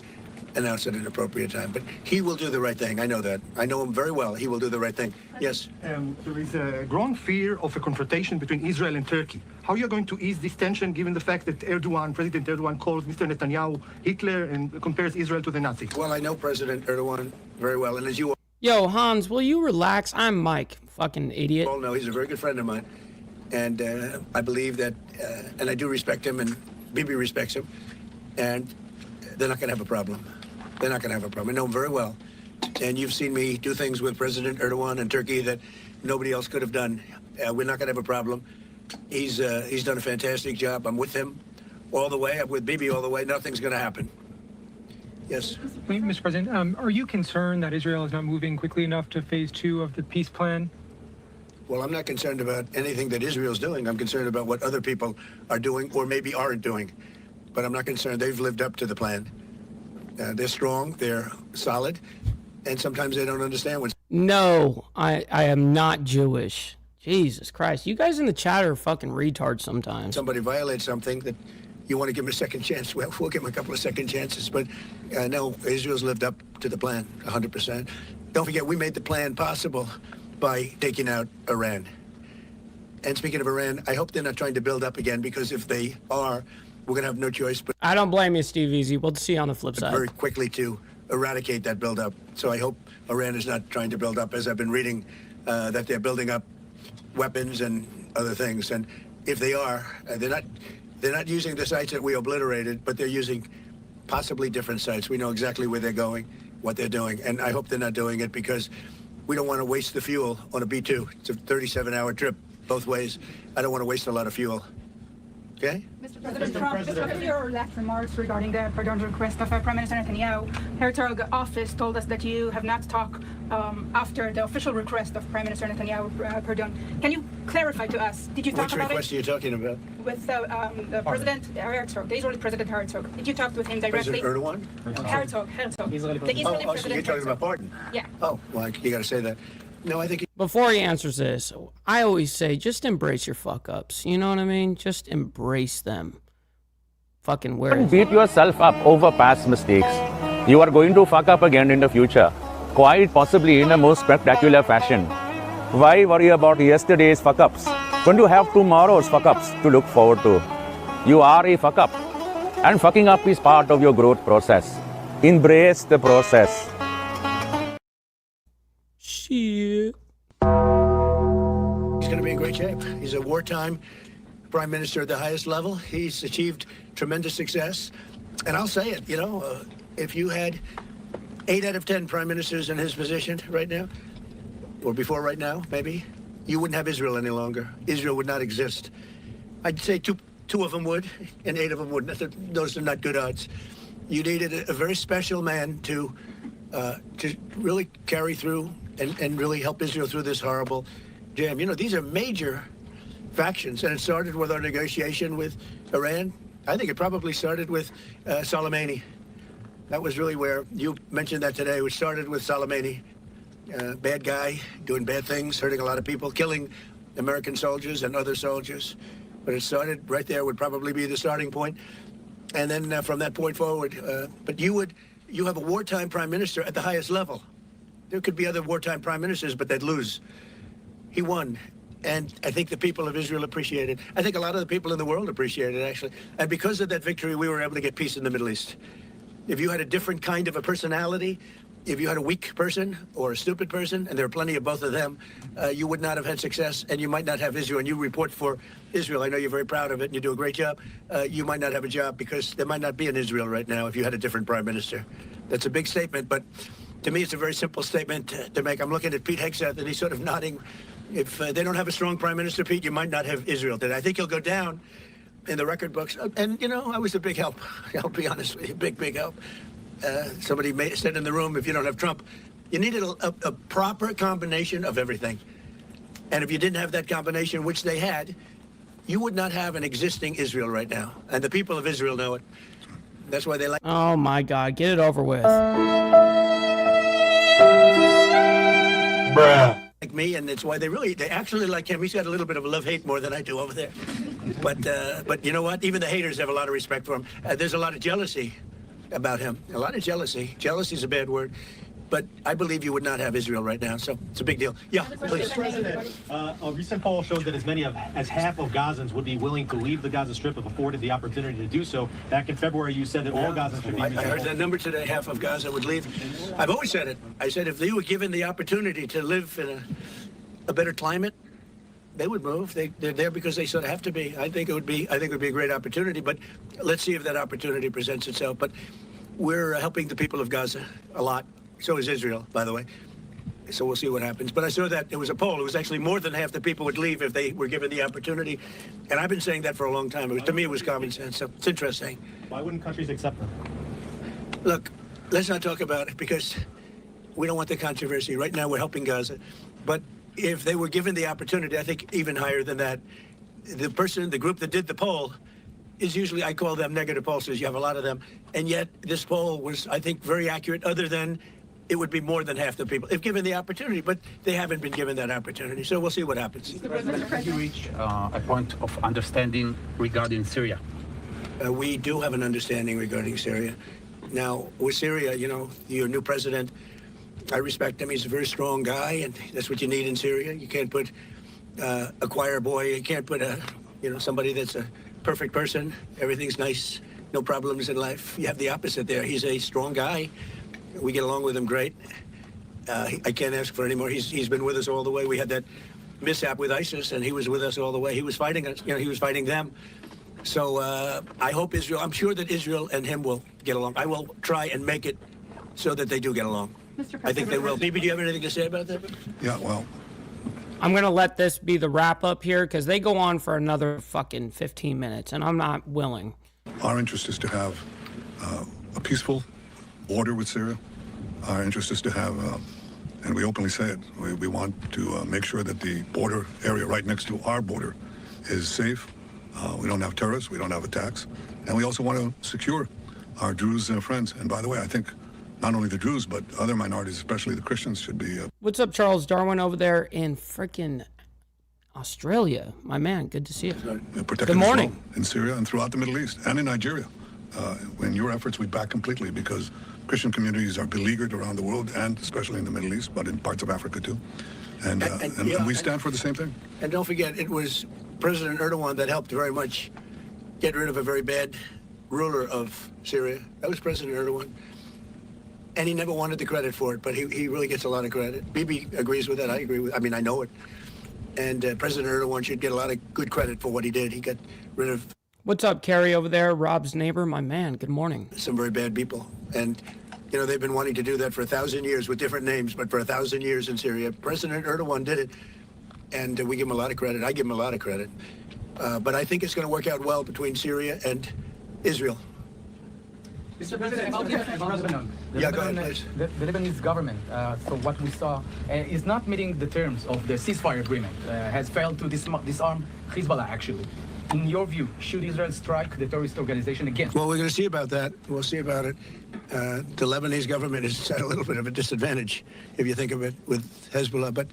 announced at an appropriate time. But he will do the right thing. I know that. I know him very well. He will do the right thing. Yes? There is a growing fear of a confrontation between Israel and Turkey. How are you going to ease this tension given the fact that President Erdogan calls Mr. Netanyahu Hitler and compares Israel to the Nazis? Well, I know President Erdogan very well. And as you Yo, Hans, will you relax? I'm Mike, fucking idiot. all know, he's a very good friend of mine. And I believe that, and I do respect him, and Bibi respects him, and they're not going to have a problem. They're not going to have a problem. I know him very well. And you've seen me do things with President Erdogan and Turkey that nobody else could have done. We're not going to have a problem. He's done a fantastic job. I'm with him all the way. I'm with Bibi all the way. Nothing's going to happen. Yes. Mr. President, are you concerned that Israel is not moving quickly enough to phase 2 of the peace plan? Well, I'm not concerned about anything that Israel's doing. I'm concerned about what other people are doing or maybe aren't doing. But I'm not concerned. They've lived up to the plan. They're strong. They're solid. And sometimes they don't understand what's... No, I am not Jewish. Jesus Christ. You guys in the chat are fucking retards sometimes. Somebody violates something that you want to give them a second chance. Well, we'll give them a couple of second chances. But no, Israel's lived up to the plan 100%. Don't forget, we made the plan possible by taking out Iran. And speaking of Iran, I hope they're not trying to build up again, because if they are, we're going to have no choice but... I don't blame you, Steve Easy. We'll see you on the flip side. Very quickly to eradicate that buildup. So I hope Iran is not trying to build up, as I've been reading, that they're building up weapons and other things. And if they are, they're not using the sites that we obliterated, but they're using possibly different sites. We know exactly where they're going, what they're doing. And I hope they're not doing it because we don't want to waste the fuel on a B-2. It's a 37-hour trip both ways. I don't want to waste a lot of fuel. Okay? Mr. President Trump, just after your last remarks regarding the pardon request of Prime Minister Netanyahu, Herzog office told us that you have not talked after the official request of Prime Minister Netanyahu pardon. Can you clarify to us? Did you talk Which about request are you talking about? with the President Herzog, the Israeli President Herzog? Did you talk with him directly? President Erdogan? Herzog. The Israeli Oh, so President you're talking Herzog. about pardon? Yeah. Oh, well, you got to say that. No, I think... Before he answers this, I always say, just embrace your fuck-ups. You know what I mean? Just embrace them. Fucking where? Don't beat yourself up over past mistakes. You are going to fuck up again in the future, quite possibly in a most spectacular fashion. Why worry about yesterday's fuck-ups when you have tomorrow's fuck-ups to look forward to? You are a fuck-up, and fucking up is part of your growth process. Embrace the process. Shit. He's going to be in great shape. He's a wartime prime minister at the highest level. He's achieved tremendous success. And I'll say it, if you had 8 out of 10 prime ministers in his position right now, or before right now, maybe, you wouldn't have Israel any longer. Israel would not exist. I'd say two of them would, and 8 of them wouldn't. Those are not good odds. You needed a very special man to really carry through and really help Israel through this horrible jam. These are major factions, and it started with our negotiation with Iran. I think it probably started with Soleimani. That was really where you mentioned that today. It started with Soleimani. Bad guy, doing bad things, hurting a lot of people, killing American soldiers and other soldiers. But it started right there, would probably be the starting point. And then from that point forward, but you have a wartime prime minister at the highest level. There could be other wartime prime ministers, but they'd lose. He won. And I think the people of Israel appreciate it. I think a lot of the people in the world appreciate it, actually. And because of that victory, we were able to get peace in the Middle East. If you had a different kind of a personality, if you had a weak person or a stupid person, and there are plenty of both of them, you would not have had success, and you might not have Israel. And you report for Israel. I know you're very proud of it, and you do a great job. You might not have a job because there might not be an Israel right now if you had a different prime minister. That's a big statement, but to me, it's a very simple statement to make. I'm looking at Pete Hegseth, and he's sort of nodding. If they don't have a strong prime minister, Pete, you might not have Israel today. I think he'll go down in the record books. And, I was a big help. I'll be honest with you, big help. Somebody said in the room, if you don't have Trump, you needed a proper combination of everything. And if you didn't have that combination, which they had, you would not have an existing Israel right now. And the people of Israel know it. That's why they like... Oh, my God. Get it over with. Bruh. Like me, and it's why they actually like him. He's got a little bit of a love-hate more than I do over there. But you know what? Even the haters have a lot of respect for him. There's a lot of jealousy about him. A lot of jealousy. Jealousy is a bad word. But I believe you would not have Israel right now, so it's a big deal. Yeah, please. President, a recent poll showed that as many as half of Gazans would be willing to leave the Gaza Strip if afforded the opportunity to do so. Back in February, you said that all Gazans should be... I heard that number today, half of Gaza would leave. I've always said it. I said if they were given the opportunity to live in a better climate, they would move. They're there because they sort of have to be. I think it would be a great opportunity, but let's see if that opportunity presents itself. But we're helping the people of Gaza a lot. So is Israel, by the way. So we'll see what happens. But I saw that it was a poll. It was actually more than half the people would leave if they were given the opportunity. And I've been saying that for a long time. To me, it was common sense. So it's interesting. Why wouldn't countries accept them? Look, let's not talk about it because we don't want the controversy. Right now, we're helping Gaza. But if they were given the opportunity, I think even higher than that, the group that did the poll is usually, I call them negative pollsters. You have a lot of them. And yet this poll was, I think, very accurate, other than it would be more than half the people if given the opportunity, but they haven't been given that opportunity. So we'll see what happens. Mr. President, have you reached a point of understanding regarding Syria? We do have an understanding regarding Syria. Now, with Syria, your new president, I respect him. He's a very strong guy, and that's what you need in Syria. You can't put a choir boy. You can't put somebody that's a perfect person. Everything's nice, no problems in life. You have the opposite there. He's a strong guy. We get along with him great. I can't ask for any more. He's been with us all the way. We had that mishap with ISIS, and he was with us all the way. He was fighting us. He was fighting them. So I hope Israel. I'm sure that Israel and him will get along. I will try and make it so that they do get along. I think they will. Bibi, do you have anything to say about that? Yeah, well, I'm going to let this be the wrap up here because they go on for another fucking 15 minutes, and I'm not willing. Our interest is to have a peaceful border with Syria. Our interest is to have, and we openly say it, we want to make sure that the border area right next to our border is safe. We don't have terrorists, we don't have attacks, and we also want to secure our Druze friends. And by the way, I think not only the Jews, but other minorities, especially the Christians, should be. What's up, Charles Darwin over there in frickin' Australia? My man, good to see you. Good morning. In Syria and throughout the Middle East and in Nigeria. In your efforts, we back completely because Christian communities are beleaguered around the world and especially in the Middle East, but in parts of Africa too. And we stand for the same thing. And don't forget, it was President Erdogan that helped very much get rid of a very bad ruler of Syria. That was President Erdogan. And he never wanted the credit for it, but he really gets a lot of credit. Bibi agrees with that. I agree with. I mean, I know it. And President Erdogan should get a lot of good credit for what he did. He got rid of. What's up, Kerry over there? Rob's neighbor, my man. Good morning. Some very bad people. And, you know, they've been wanting to do that for 1,000 years with different names, but for 1,000 years in Syria. President Erdogan did it, and we give him a lot of credit. I give him a lot of credit. But I think it's going to work out well between Syria and Israel. Mr. President, yeah, go ahead, please. The Lebanese government, so what we saw, is not meeting the terms of the ceasefire agreement, has failed to disarm Hezbollah, actually. In your view, should Israel strike the terrorist organization again? Well, we're going to see about that. We'll see about it. The Lebanese government is at a little bit of a disadvantage, if you think of it, with Hezbollah. But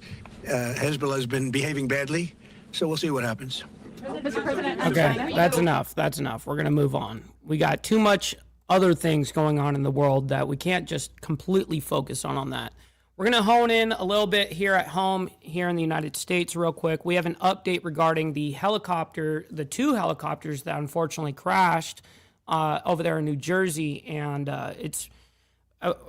Hezbollah has been behaving badly, so we'll see what happens. Mr. President, Okay, that's enough. That's enough. We're going to move on. We got too much other things going on in the world that we can't just completely focus on that. We're going to hone in a little bit here at home, here in the United States, real quick. We have an update regarding the helicopter, the two helicopters that unfortunately crashed over there in New Jersey. And it's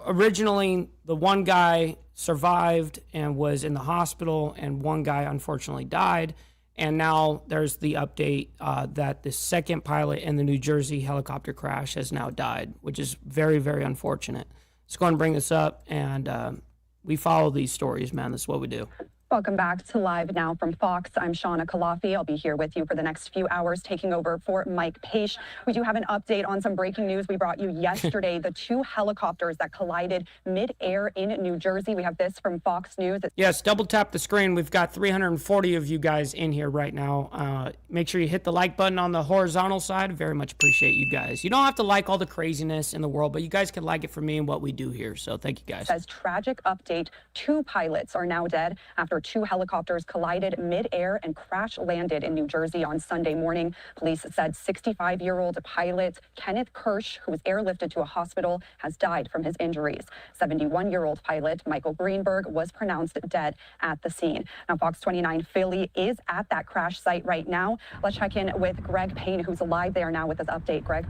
originally the one guy survived and was in the hospital, and one guy unfortunately died. And now there's the update that the second pilot in the New Jersey helicopter crash has now died, which is very, very unfortunate. Let's go and bring this up, and we follow these stories, man. This is what we do. Welcome back to Live Now from Fox. I'm Shauna Kalafi. I'll be here with you for the next few hours, taking over for Mike Page. We do have an update on some breaking news we brought you yesterday. The two helicopters that collided mid-air in New Jersey. We have this from Fox News. Yes, double tap the screen. We've got 340 of you guys in here right now. Make sure you hit the like button on the horizontal side. Very much appreciate you guys. You don't have to like all the craziness in the world, but you guys can like it for me and what we do here. So thank you guys. Says tragic update. 2 pilots are now dead after 2 helicopters collided mid-air and crash landed in New Jersey on Sunday morning. Police said 65-year-old pilot Kenneth Kirsch, who was airlifted to a hospital, has died from his injuries. 71-year-old pilot Michael Greenberg was pronounced dead at the scene. Now, Fox 29 Philly is at that crash site right now. Let's check in with Greg Payne, who's live there now with this update. Greg.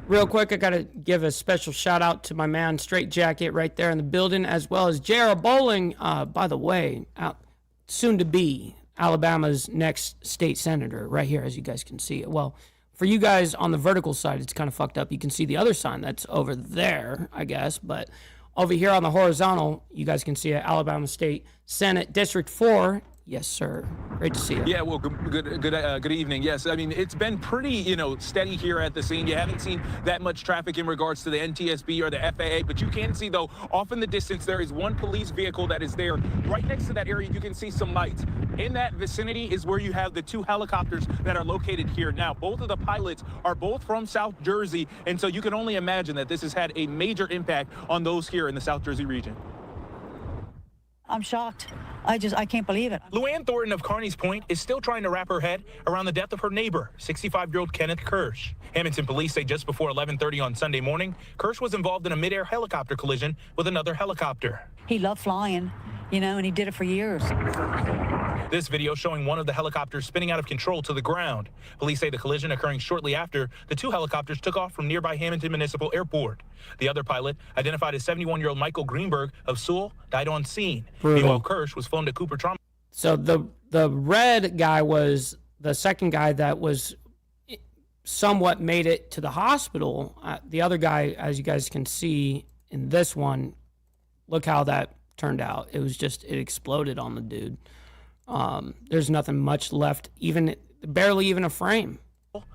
Real quick, I got to give a special shout out to my man Straight Jacket right there in the building, as well as J.R. Bowling, by the way, soon to be Alabama's next state senator right here, as you guys can see it. Well, for you guys on the vertical side, it's kind of fucked up. You can see the other sign that's over there, I guess, but over here on the horizontal, you guys can see it, Alabama State Senate District 4. Yes, sir. Great to see you. Yeah, well, good evening. Yes, I mean, it's been pretty, steady here at the scene. You haven't seen that much traffic in regards to the NTSB or the FAA, but you can see, though, off in the distance, there is one police vehicle that is there. Right next to that area, you can see some lights. In that vicinity is where you have the 2 helicopters that are located here. Now, both of the pilots are both from South Jersey, and so you can only imagine that this has had a major impact on those here in the South Jersey region. I'm shocked. I can't believe it. Luann Thornton of Carney's Point is still trying to wrap her head around the death of her neighbor, 65-year-old Kenneth Kirsch. Hamilton police say just before 11:30 on Sunday morning, Kirsch was involved in a mid-air helicopter collision with another helicopter. He loved flying, and he did it for years. This video showing one of the helicopters spinning out of control to the ground. Police say the collision occurring shortly after the 2 helicopters took off from nearby Hamilton Municipal Airport. The other pilot, identified as 71-year-old Michael Greenberg of Sewell, died on scene. Meanwhile, Kirsch was flown to Cooper Trauma. So the red guy was the second guy that was somewhat made it to the hospital. The other guy, as you guys can see in this one, look how that turned out. It exploded on the dude. There's nothing much left, barely even a frame.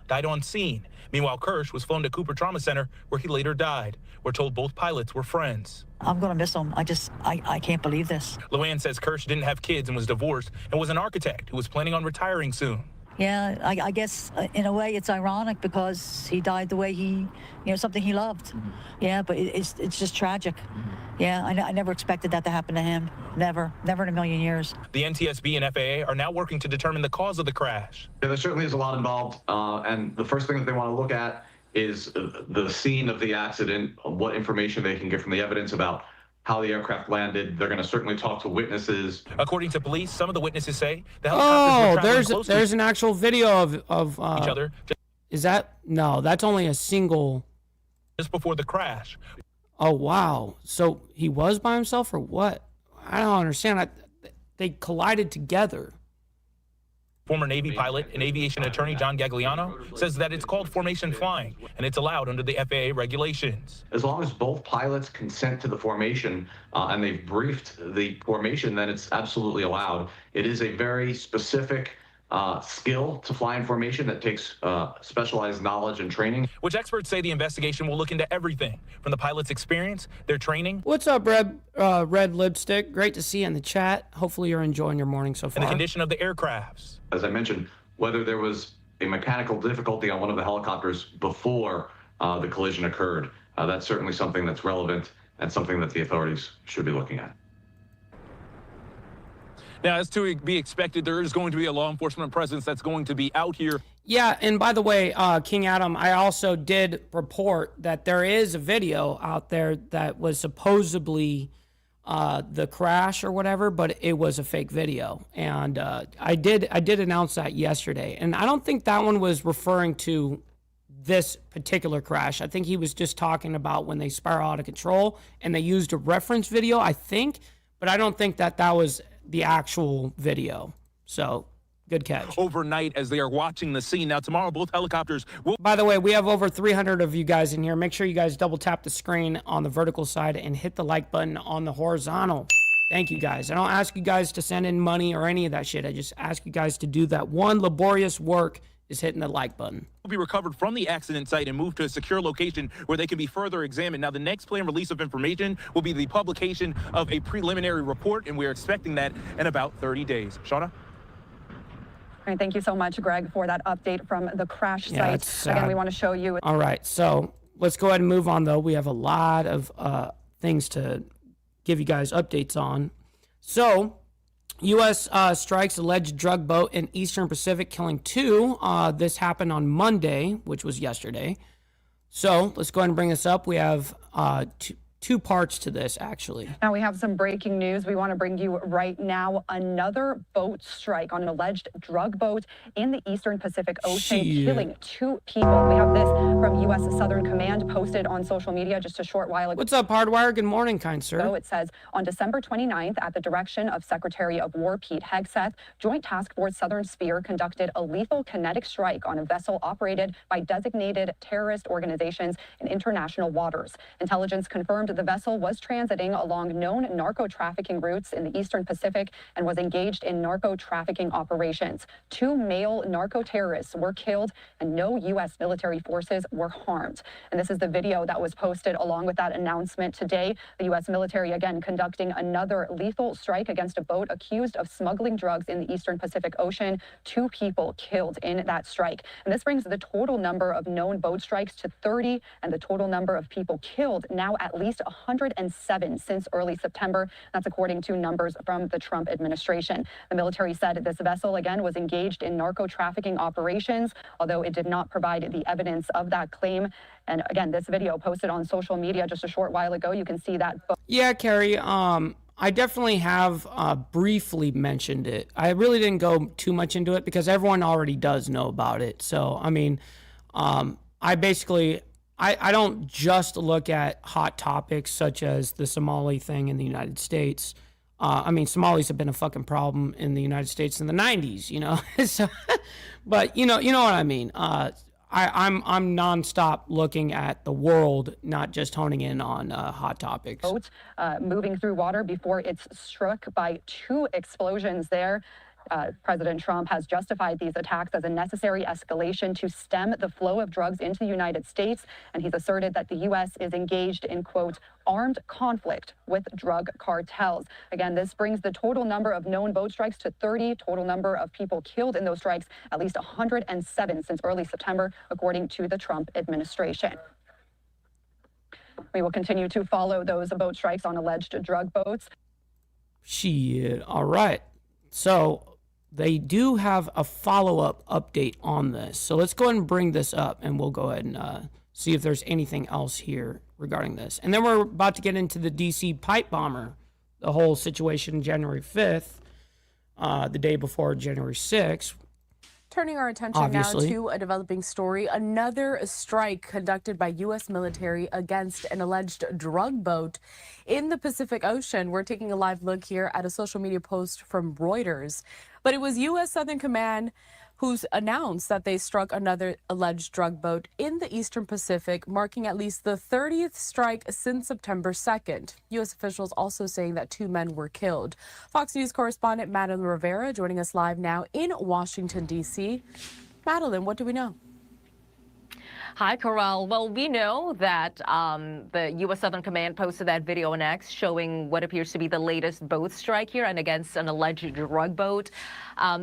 Died on scene. Meanwhile, Kirsch was flown to Cooper Trauma Center, where he later died. We're told both pilots were friends. I'm going to miss him. I can't believe this. Luann says Kirsch didn't have kids and was divorced and was an architect who was planning on retiring soon. Yeah, I guess in a way it's ironic because he died the way he, something he loved. Yeah, but it's just tragic. Yeah, I never expected that to happen to him. Never in a million years. The NTSB and FAA are now working to determine the cause of the crash. Yeah, there certainly is a lot involved, and the first thing that they want to look at is the scene of the accident, what information they can get from the evidence about how the aircraft landed. They're going to certainly talk to witnesses. According to police, some of the witnesses say the helicopters were traveling close there's an actual video of each other. Is that? No, that's only a single. Just before the crash. Oh, wow. So he was by himself or what? I don't understand. They collided together. Former Navy pilot and aviation attorney John Gagliano says that it's called formation flying, and it's allowed under the FAA regulations. As long as both pilots consent to the formation and they've briefed the formation, then it's absolutely allowed. It is a very specific skill to fly in formation that takes specialized knowledge and training. Which experts say the investigation will look into everything, from the pilot's experience, their training. What's up, Red Lipstick? Great to see you in the chat. Hopefully you're enjoying your morning so far. And the condition of the aircrafts. As I mentioned, whether there was a mechanical difficulty on one of the helicopters before the collision occurred, that's certainly something that's relevant and something that the authorities should be looking at. Now, as to be expected, there is going to be a law enforcement presence that's going to be out here. Yeah, and by the way, King Adam, I also did report that there is a video out there that was supposedly the crash or whatever, but it was a fake video. And I did announce that yesterday. And I don't think that one was referring to this particular crash. I think he was just talking about when they spiral out of control and they used a reference video, I think. But I don't think that was the actual video. So good catch. Overnight as they are watching the scene. Now tomorrow both helicopters will... By the way, we have over 300 of you guys in here. Make sure you guys double tap the screen on the vertical side and hit the like button on the horizontal. Thank you guys. I don't ask you guys to send in money or any of that shit. I just ask you guys to do that one laborious work, is hitting the like button. Will be recovered from the accident site and moved to a secure location where they can be further examined. Now, the next planned release of information will be the publication of a preliminary report, and we're expecting that in about 30 days. Shauna? All right, thank you so much, Greg, for that update from the crash site. Again, we want to show you. All right, so let's go ahead and move on, though. We have a lot of things to give you guys updates on. So, U.S. strikes alleged drug boat in Eastern Pacific, killing 2. This happened on Monday, which was yesterday. So let's go ahead and bring this up. We have two parts to this, actually. Now we have some breaking news we want to bring you right now. Another boat strike on an alleged drug boat in the Eastern Pacific Ocean, killing 2 people. We have this from U.S. Southern Command posted on social media just a short while ago. What's up, Hardwire? Good morning, kind sir. So it says, on December 29th, at the direction of Secretary of War Pete Hegseth, Joint Task Force Southern Sphere conducted a lethal kinetic strike on a vessel operated by designated terrorist organizations in international waters. Intelligence confirmed the vessel was transiting along known narco-trafficking routes in the Eastern Pacific and was engaged in narco-trafficking operations. 2 male narco-terrorists were killed and no U.S. military forces were harmed. And this is the video that was posted along with that announcement today. The U.S. military again conducting another lethal strike against a boat accused of smuggling drugs in the Eastern Pacific Ocean. 2 people killed in that strike. And this brings the total number of known boat strikes to 30 and the total number of people killed now at least 107 since early September. That's according to numbers from the Trump administration. The military said this vessel, again, was engaged in narco-trafficking operations, although it did not provide the evidence of that claim. And again, this video posted on social media just a short while ago. You can see that. Yeah, Carrie, I definitely have briefly mentioned it. I really didn't go too much into it because everyone already does know about it. So, I mean, I don't just look at hot topics such as the Somali thing in the United States. I mean, Somalis have been a fucking problem in the United States in the 90s, you know? So, but you know what I mean. I'm nonstop looking at the world, not just honing in on hot topics. Boat moving through water before it's struck by 2 explosions there. President Trump has justified these attacks as a necessary escalation to stem the flow of drugs into the United States. And he's asserted that the U.S. is engaged in, quote, armed conflict with drug cartels. Again, this brings the total number of known boat strikes to 30, total number of people killed in those strikes, at least 107 since early September, according to the Trump administration. We will continue to follow those boat strikes on alleged drug boats. Shit. All right. So they do have a follow-up update on this. So let's go ahead and bring this up, and we'll go ahead and see if there's anything else here regarding this. And then we're about to get into the D.C. pipe bomber, the whole situation January 5th, the day before January 6th. Turning our attention now to a developing story, another strike conducted by U.S. military against an alleged drug boat in the Pacific Ocean. We're taking a live look here at a social media post from Reuters. But it was U.S. Southern Command who's announced that they struck another alleged drug boat in the Eastern Pacific, marking at least the 30th strike since September 2nd. U.S. officials also saying that 2 men were killed. Fox News correspondent Madeline Rivera joining us live now in Washington, D.C. Madeline, what do we know? Hi, Corral. Well, we know that the U.S. Southern Command posted that video on X showing what appears to be the latest boat strike here and against an alleged drug boat.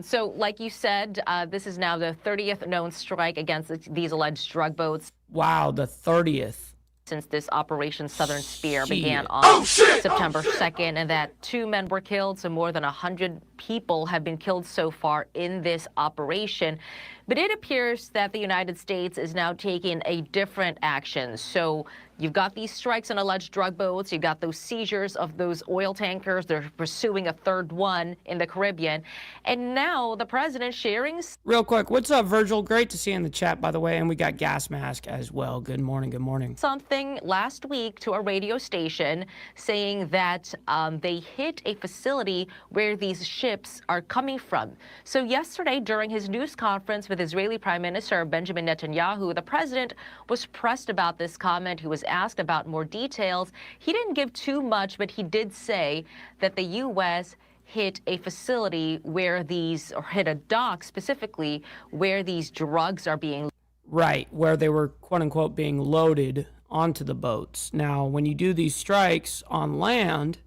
So like you said, this is now the 30th known strike against these alleged drug boats. Wow, the 30th. Since this Operation Southern Spear began on September 2nd, and that 2 men were killed, so more than 100 people have been killed so far in this operation. But it appears that the United States is now taking a different action. So you've got these strikes on alleged drug boats. You've got those seizures of those oil tankers. They're pursuing a third one in the Caribbean. And now the president sharing... Real quick, what's up, Virgil? Great to see you in the chat, by the way. And we got Gas Mask as well. Good morning, good morning. Something last week to a radio station saying that they hit a facility where these ships are coming from. So yesterday, during his news conference with Israeli Prime Minister Benjamin Netanyahu, the president was pressed about this comment. He was asked about more details. He didn't give too much, but he did say that the U.S. hit a facility where these, or hit a dock specifically, where these drugs are being... Right, where they were, quote unquote, being loaded onto the boats. Now, when you do these strikes on land,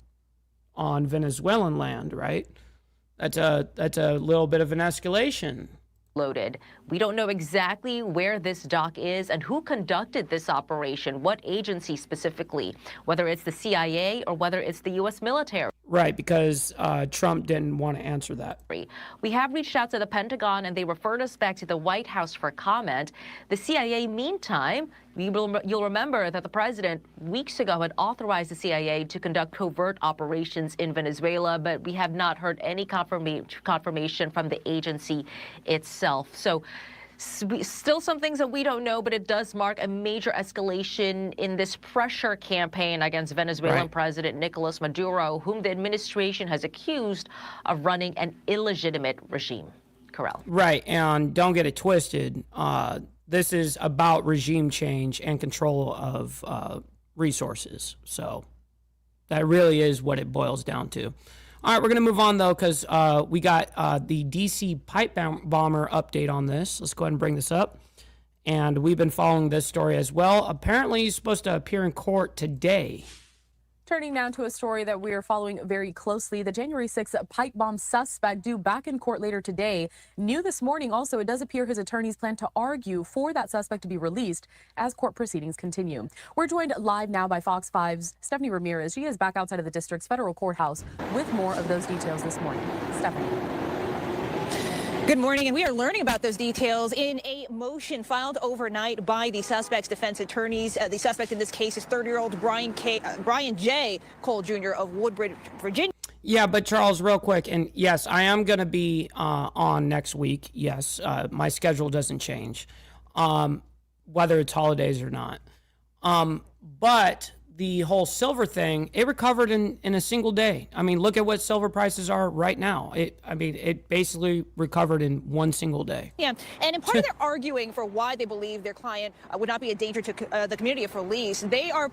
on Venezuelan land, right, that's a little bit of an escalation. Loaded. We don't know exactly where this dock is and who conducted this operation, what agency specifically, whether it's the CIA or whether it's the U.S. military. Right, because Trump didn't want to answer that. We have reached out to the Pentagon, and they referred us back to the White House for comment. The CIA, meantime, you'll remember that the president weeks ago had authorized the CIA to conduct covert operations in Venezuela, but we have not heard any confirmation from the agency itself. So still some things that we don't know, but it does mark a major escalation in this pressure campaign against Venezuelan President Nicolas Maduro, whom the administration has accused of running an illegitimate regime. Corral. Right, and don't get it twisted. This is about regime change and control of resources. So that really is what it boils down to. All right, we're going to move on, though, because we got the D.C. pipe bomber update on this. Let's go ahead and bring this up. And we've been following this story as well. Apparently, he's supposed to appear in court today. Turning now to a story that we are following very closely. The January 6th pipe bomb suspect due back in court later today. New this morning also, it does appear his attorneys plan to argue for that suspect to be released as court proceedings continue. We're joined live now by Fox 5's Stephanie Ramirez. She is back outside of the district's federal courthouse with more of those details this morning. Stephanie. Good morning, and we are learning about those details in a motion filed overnight by the suspect's defense attorneys. The suspect in this case is 30-year-old Brian J. Cole Jr. of Woodbridge, Virginia. Yeah, but Charles, real quick, and yes, I am going to be on next week. Yes, my schedule doesn't change, whether it's holidays or not. But the whole silver thing, it recovered in a single day. I mean, look at what silver prices are right now. It basically recovered in one single day. Yeah, and in part of their arguing for why they believe their client would not be a danger to the community if released, they are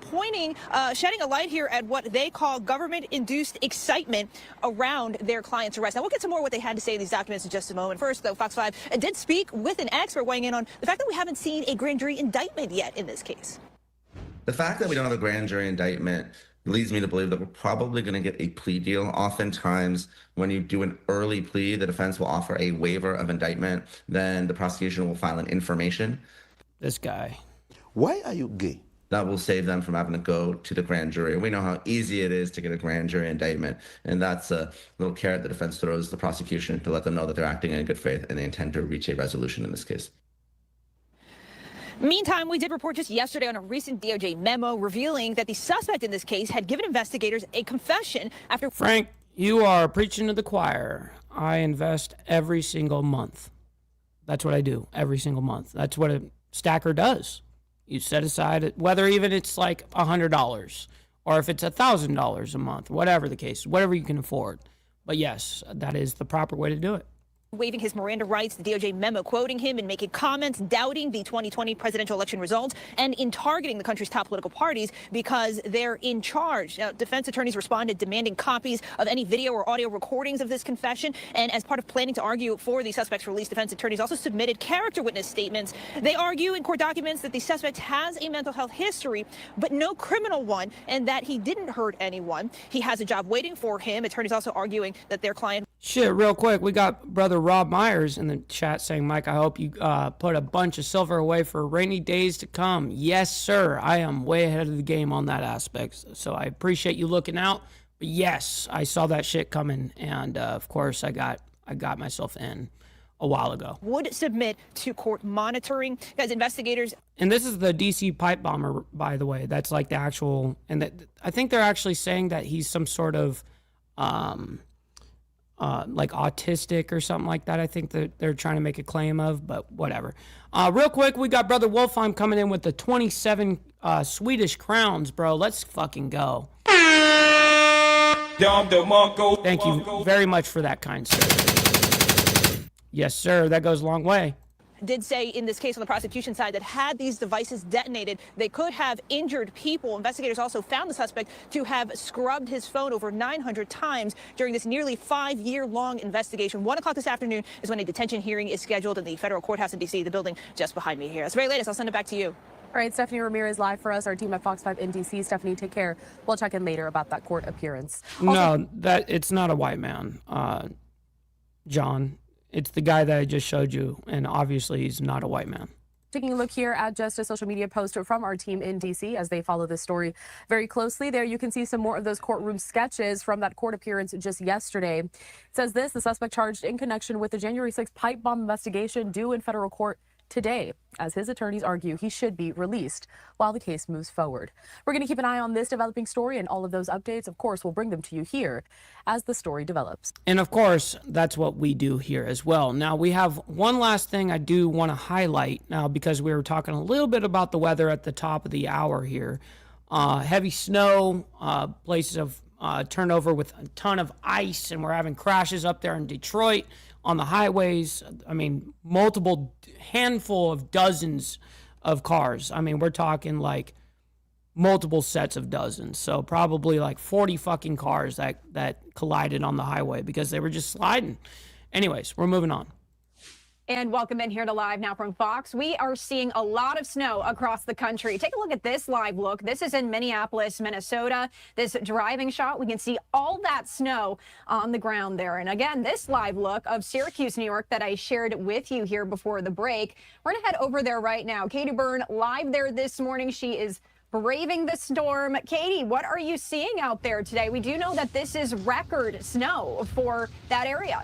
shedding a light here at what they call government-induced excitement around their client's arrest. Now, we'll get to more what they had to say in these documents in just a moment. First, though, Fox 5 did speak with an expert weighing in on the fact that we haven't seen a grand jury indictment yet in this case. The fact that we don't have a grand jury indictment leads me to believe that we're probably going to get a plea deal. Oftentimes, when you do an early plea, the defense will offer a waiver of indictment. Then the prosecution will file an information. This guy. Why are you gay? That will save them from having to go to the grand jury. We know how easy it is to get a grand jury indictment. And that's a little carrot the defense throws the prosecution to let them know that they're acting in good faith and they intend to reach a resolution in this case. Meantime, we did report just yesterday on a recent DOJ memo revealing that the suspect in this case had given investigators a confession after... Frank, you are preaching to the choir. I invest every single month. That's what I do every single month. That's what a stacker does. You set aside, whether even it's like $100 or if it's $1,000 a month, whatever the case, whatever you can afford. But yes, that is the proper way to do it. Waiving his Miranda rights, the DOJ memo quoting him and making comments doubting the 2020 presidential election results and in targeting the country's top political parties because they're in charge. Now, defense attorneys responded demanding copies of any video or audio recordings of this confession. And as part of planning to argue for the suspect's release, defense attorneys also submitted character witness statements. They argue in court documents that the suspect has a mental health history, but no criminal one, and that he didn't hurt anyone. He has a job waiting for him. Attorneys also arguing that their client... Shit, real quick, we got brother Rob Myers in the chat saying, Mike, I hope you put a bunch of silver away for rainy days to come. Yes, sir. I am way ahead of the game on that aspect. So I appreciate you looking out. But yes, I saw that shit coming. And of course, I got myself in a while ago. Would submit to court monitoring as investigators. And this is the DC pipe bomber, by the way. That's like the actual, and that I think they're actually saying that he's some sort of, like autistic or something like that. I think that they're trying to make a claim of, but whatever. Real quick, we got Brother Wolfheim coming in with the 27 Swedish crowns, bro. Let's fucking go. Thank you very much for that, kind sir. Yes, sir. That goes a long way. Did say in this case on the prosecution side that had these devices detonated, they could have injured people. Investigators also found the suspect to have scrubbed his phone over 900 times during this nearly 5-year-long investigation. 1 o'clock this afternoon is when a detention hearing is scheduled in the federal courthouse in D.C., the building just behind me here. That's the very latest. I'll send it back to you. All right, Stephanie Ramirez live for us, our team at Fox 5 in D.C. Stephanie, take care. We'll check in later about that court appearance. No, it's not a white man, John. It's the guy that I just showed you, and obviously he's not a white man. Taking a look here at just a social media post from our team in D.C. as they follow this story very closely. There you can see some more of those courtroom sketches from that court appearance just yesterday. It says this: the suspect charged in connection with the January 6th pipe bomb investigation due in federal court today. As his attorneys argue, he should be released while the case moves forward. We're going to keep an eye on this developing story, and all of those updates, of course, we'll bring them to you here as the story develops. And of course, that's what we do here as well. Now, we have one last thing I do want to highlight now, because we were talking a little bit about the weather at the top of the hour here. Heavy snow, places have turned over with a ton of ice, and we're having crashes up there in Detroit on the highways. I mean, multiple handful of dozens of cars. I mean, we're talking like multiple sets of dozens. So probably like 40 fucking cars that collided on the highway because they were just sliding. Anyways, we're moving on. And welcome in here to Live Now from Fox. We are seeing a lot of snow across the country. Take a look at this live look. This is in Minneapolis, Minnesota. This driving shot, we can see all that snow on the ground there. And again, this live look of Syracuse, New York that I shared with you here before the break. We're going to head over there right now. Katie Byrne live there this morning. She is braving the storm. Katie, what are you seeing out there today? We do know that this is record snow for that area.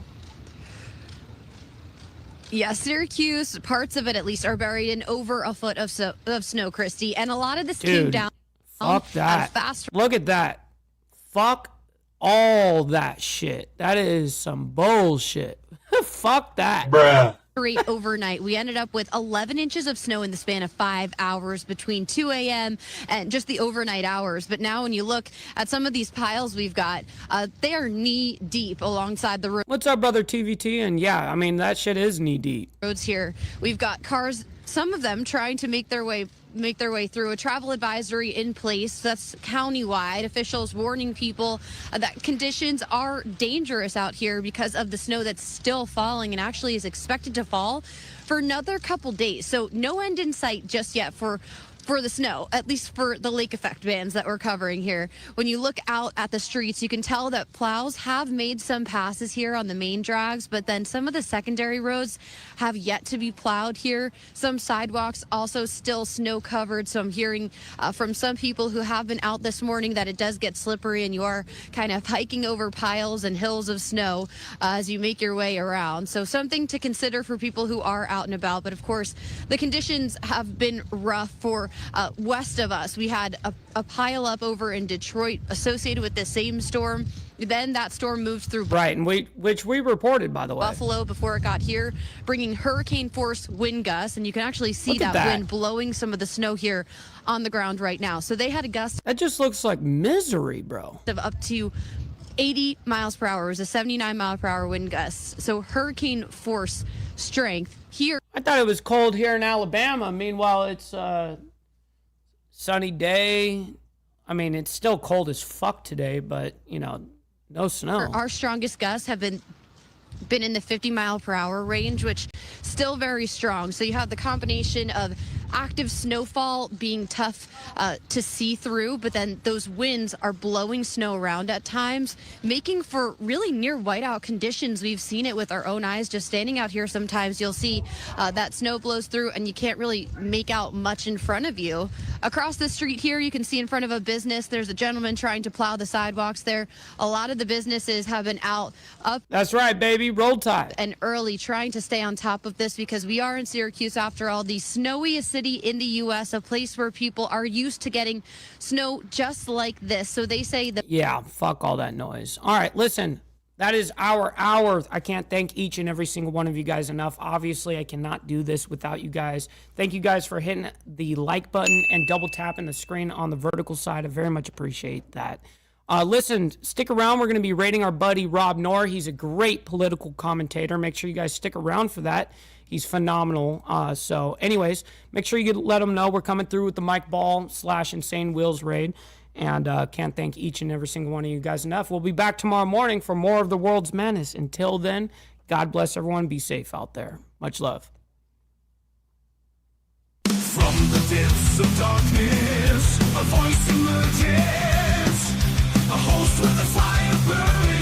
Yeah, Syracuse, parts of it at least, are buried in over a foot of snow, Christy. And a lot of this came down. Fuck that. Look at that. Fuck all that shit. That is some bullshit. Fuck that. Bruh. Overnight, we ended up with 11 inches of snow in the span of 5 hours between 2 a.m. and just the overnight hours. But now when you look at some of these piles we've got, they are knee deep alongside the road. What's up, brother TVT? And yeah, I mean, that shit is knee deep. Roads here. We've got cars, some of them trying to make their way through. A travel advisory in place that's countywide. Officials warning people that conditions are dangerous out here because of the snow that's still falling and actually is expected to fall for another couple days. So no end in sight just yet for the snow, at least for the lake effect bands that we're covering here. When you look out at the streets, you can tell that plows have made some passes here on the main drags, but then some of the secondary roads have yet to be plowed here. Some sidewalks also still snow covered. So I'm hearing from some people who have been out this morning that it does get slippery and you are kind of hiking over piles and hills of snow as you make your way around. So something to consider for people who are out and about. But of course, the conditions have been rough for west of us. We had a pile up over in Detroit associated with the same storm. Then that storm moved through. Right, and which we reported, by the way. Buffalo before it got here, bringing hurricane force wind gusts, and you can actually see that wind blowing some of the snow here on the ground right now. So they had a gust. That just looks like misery, bro. Of up to 80 miles per hour. It was a 79 mile per hour wind gust. So hurricane force strength here. I thought it was cold here in Alabama. Meanwhile, it's sunny day. I mean, it's still cold as fuck today, but, you know, no snow. Our strongest gusts have been in the 50 mile per hour range, which still very strong. So you have the combination of active snowfall being tough to see through, but then those winds are blowing snow around at times, making for really near whiteout conditions. We've seen it with our own eyes. Just standing out here, sometimes you'll see that snow blows through and you can't really make out much in front of you. Across the street here, you can see in front of a business, there's a gentleman trying to plow the sidewalks there. A lot of the businesses have been out up. That's right, baby. Roll Tide. And early, trying to stay on top of this because we are in Syracuse, after all, the snowiest city in the U.S., a place where people are used to getting snow just like this. So they say that. Yeah, fuck all that noise. All right, listen, that is our hour. I can't thank each and every single one of you guys enough. Obviously, I cannot do this without you guys. Thank you guys for hitting the like button and double tapping the screen on the vertical side. I very much appreciate that. Listen, stick around. We're going to be rating our buddy Rob Noor. He's a great political commentator. Make sure you guys stick around for that. He's phenomenal. So anyways, make sure you let him know we're coming through with the Mike Ball / Insane Wheels raid. And can't thank each and every single one of you guys enough. We'll be back tomorrow morning for more of the world's menace. Until then, God bless everyone. Be safe out there. Much love. From the depths of darkness, a voice emerges, a host with a fire burning.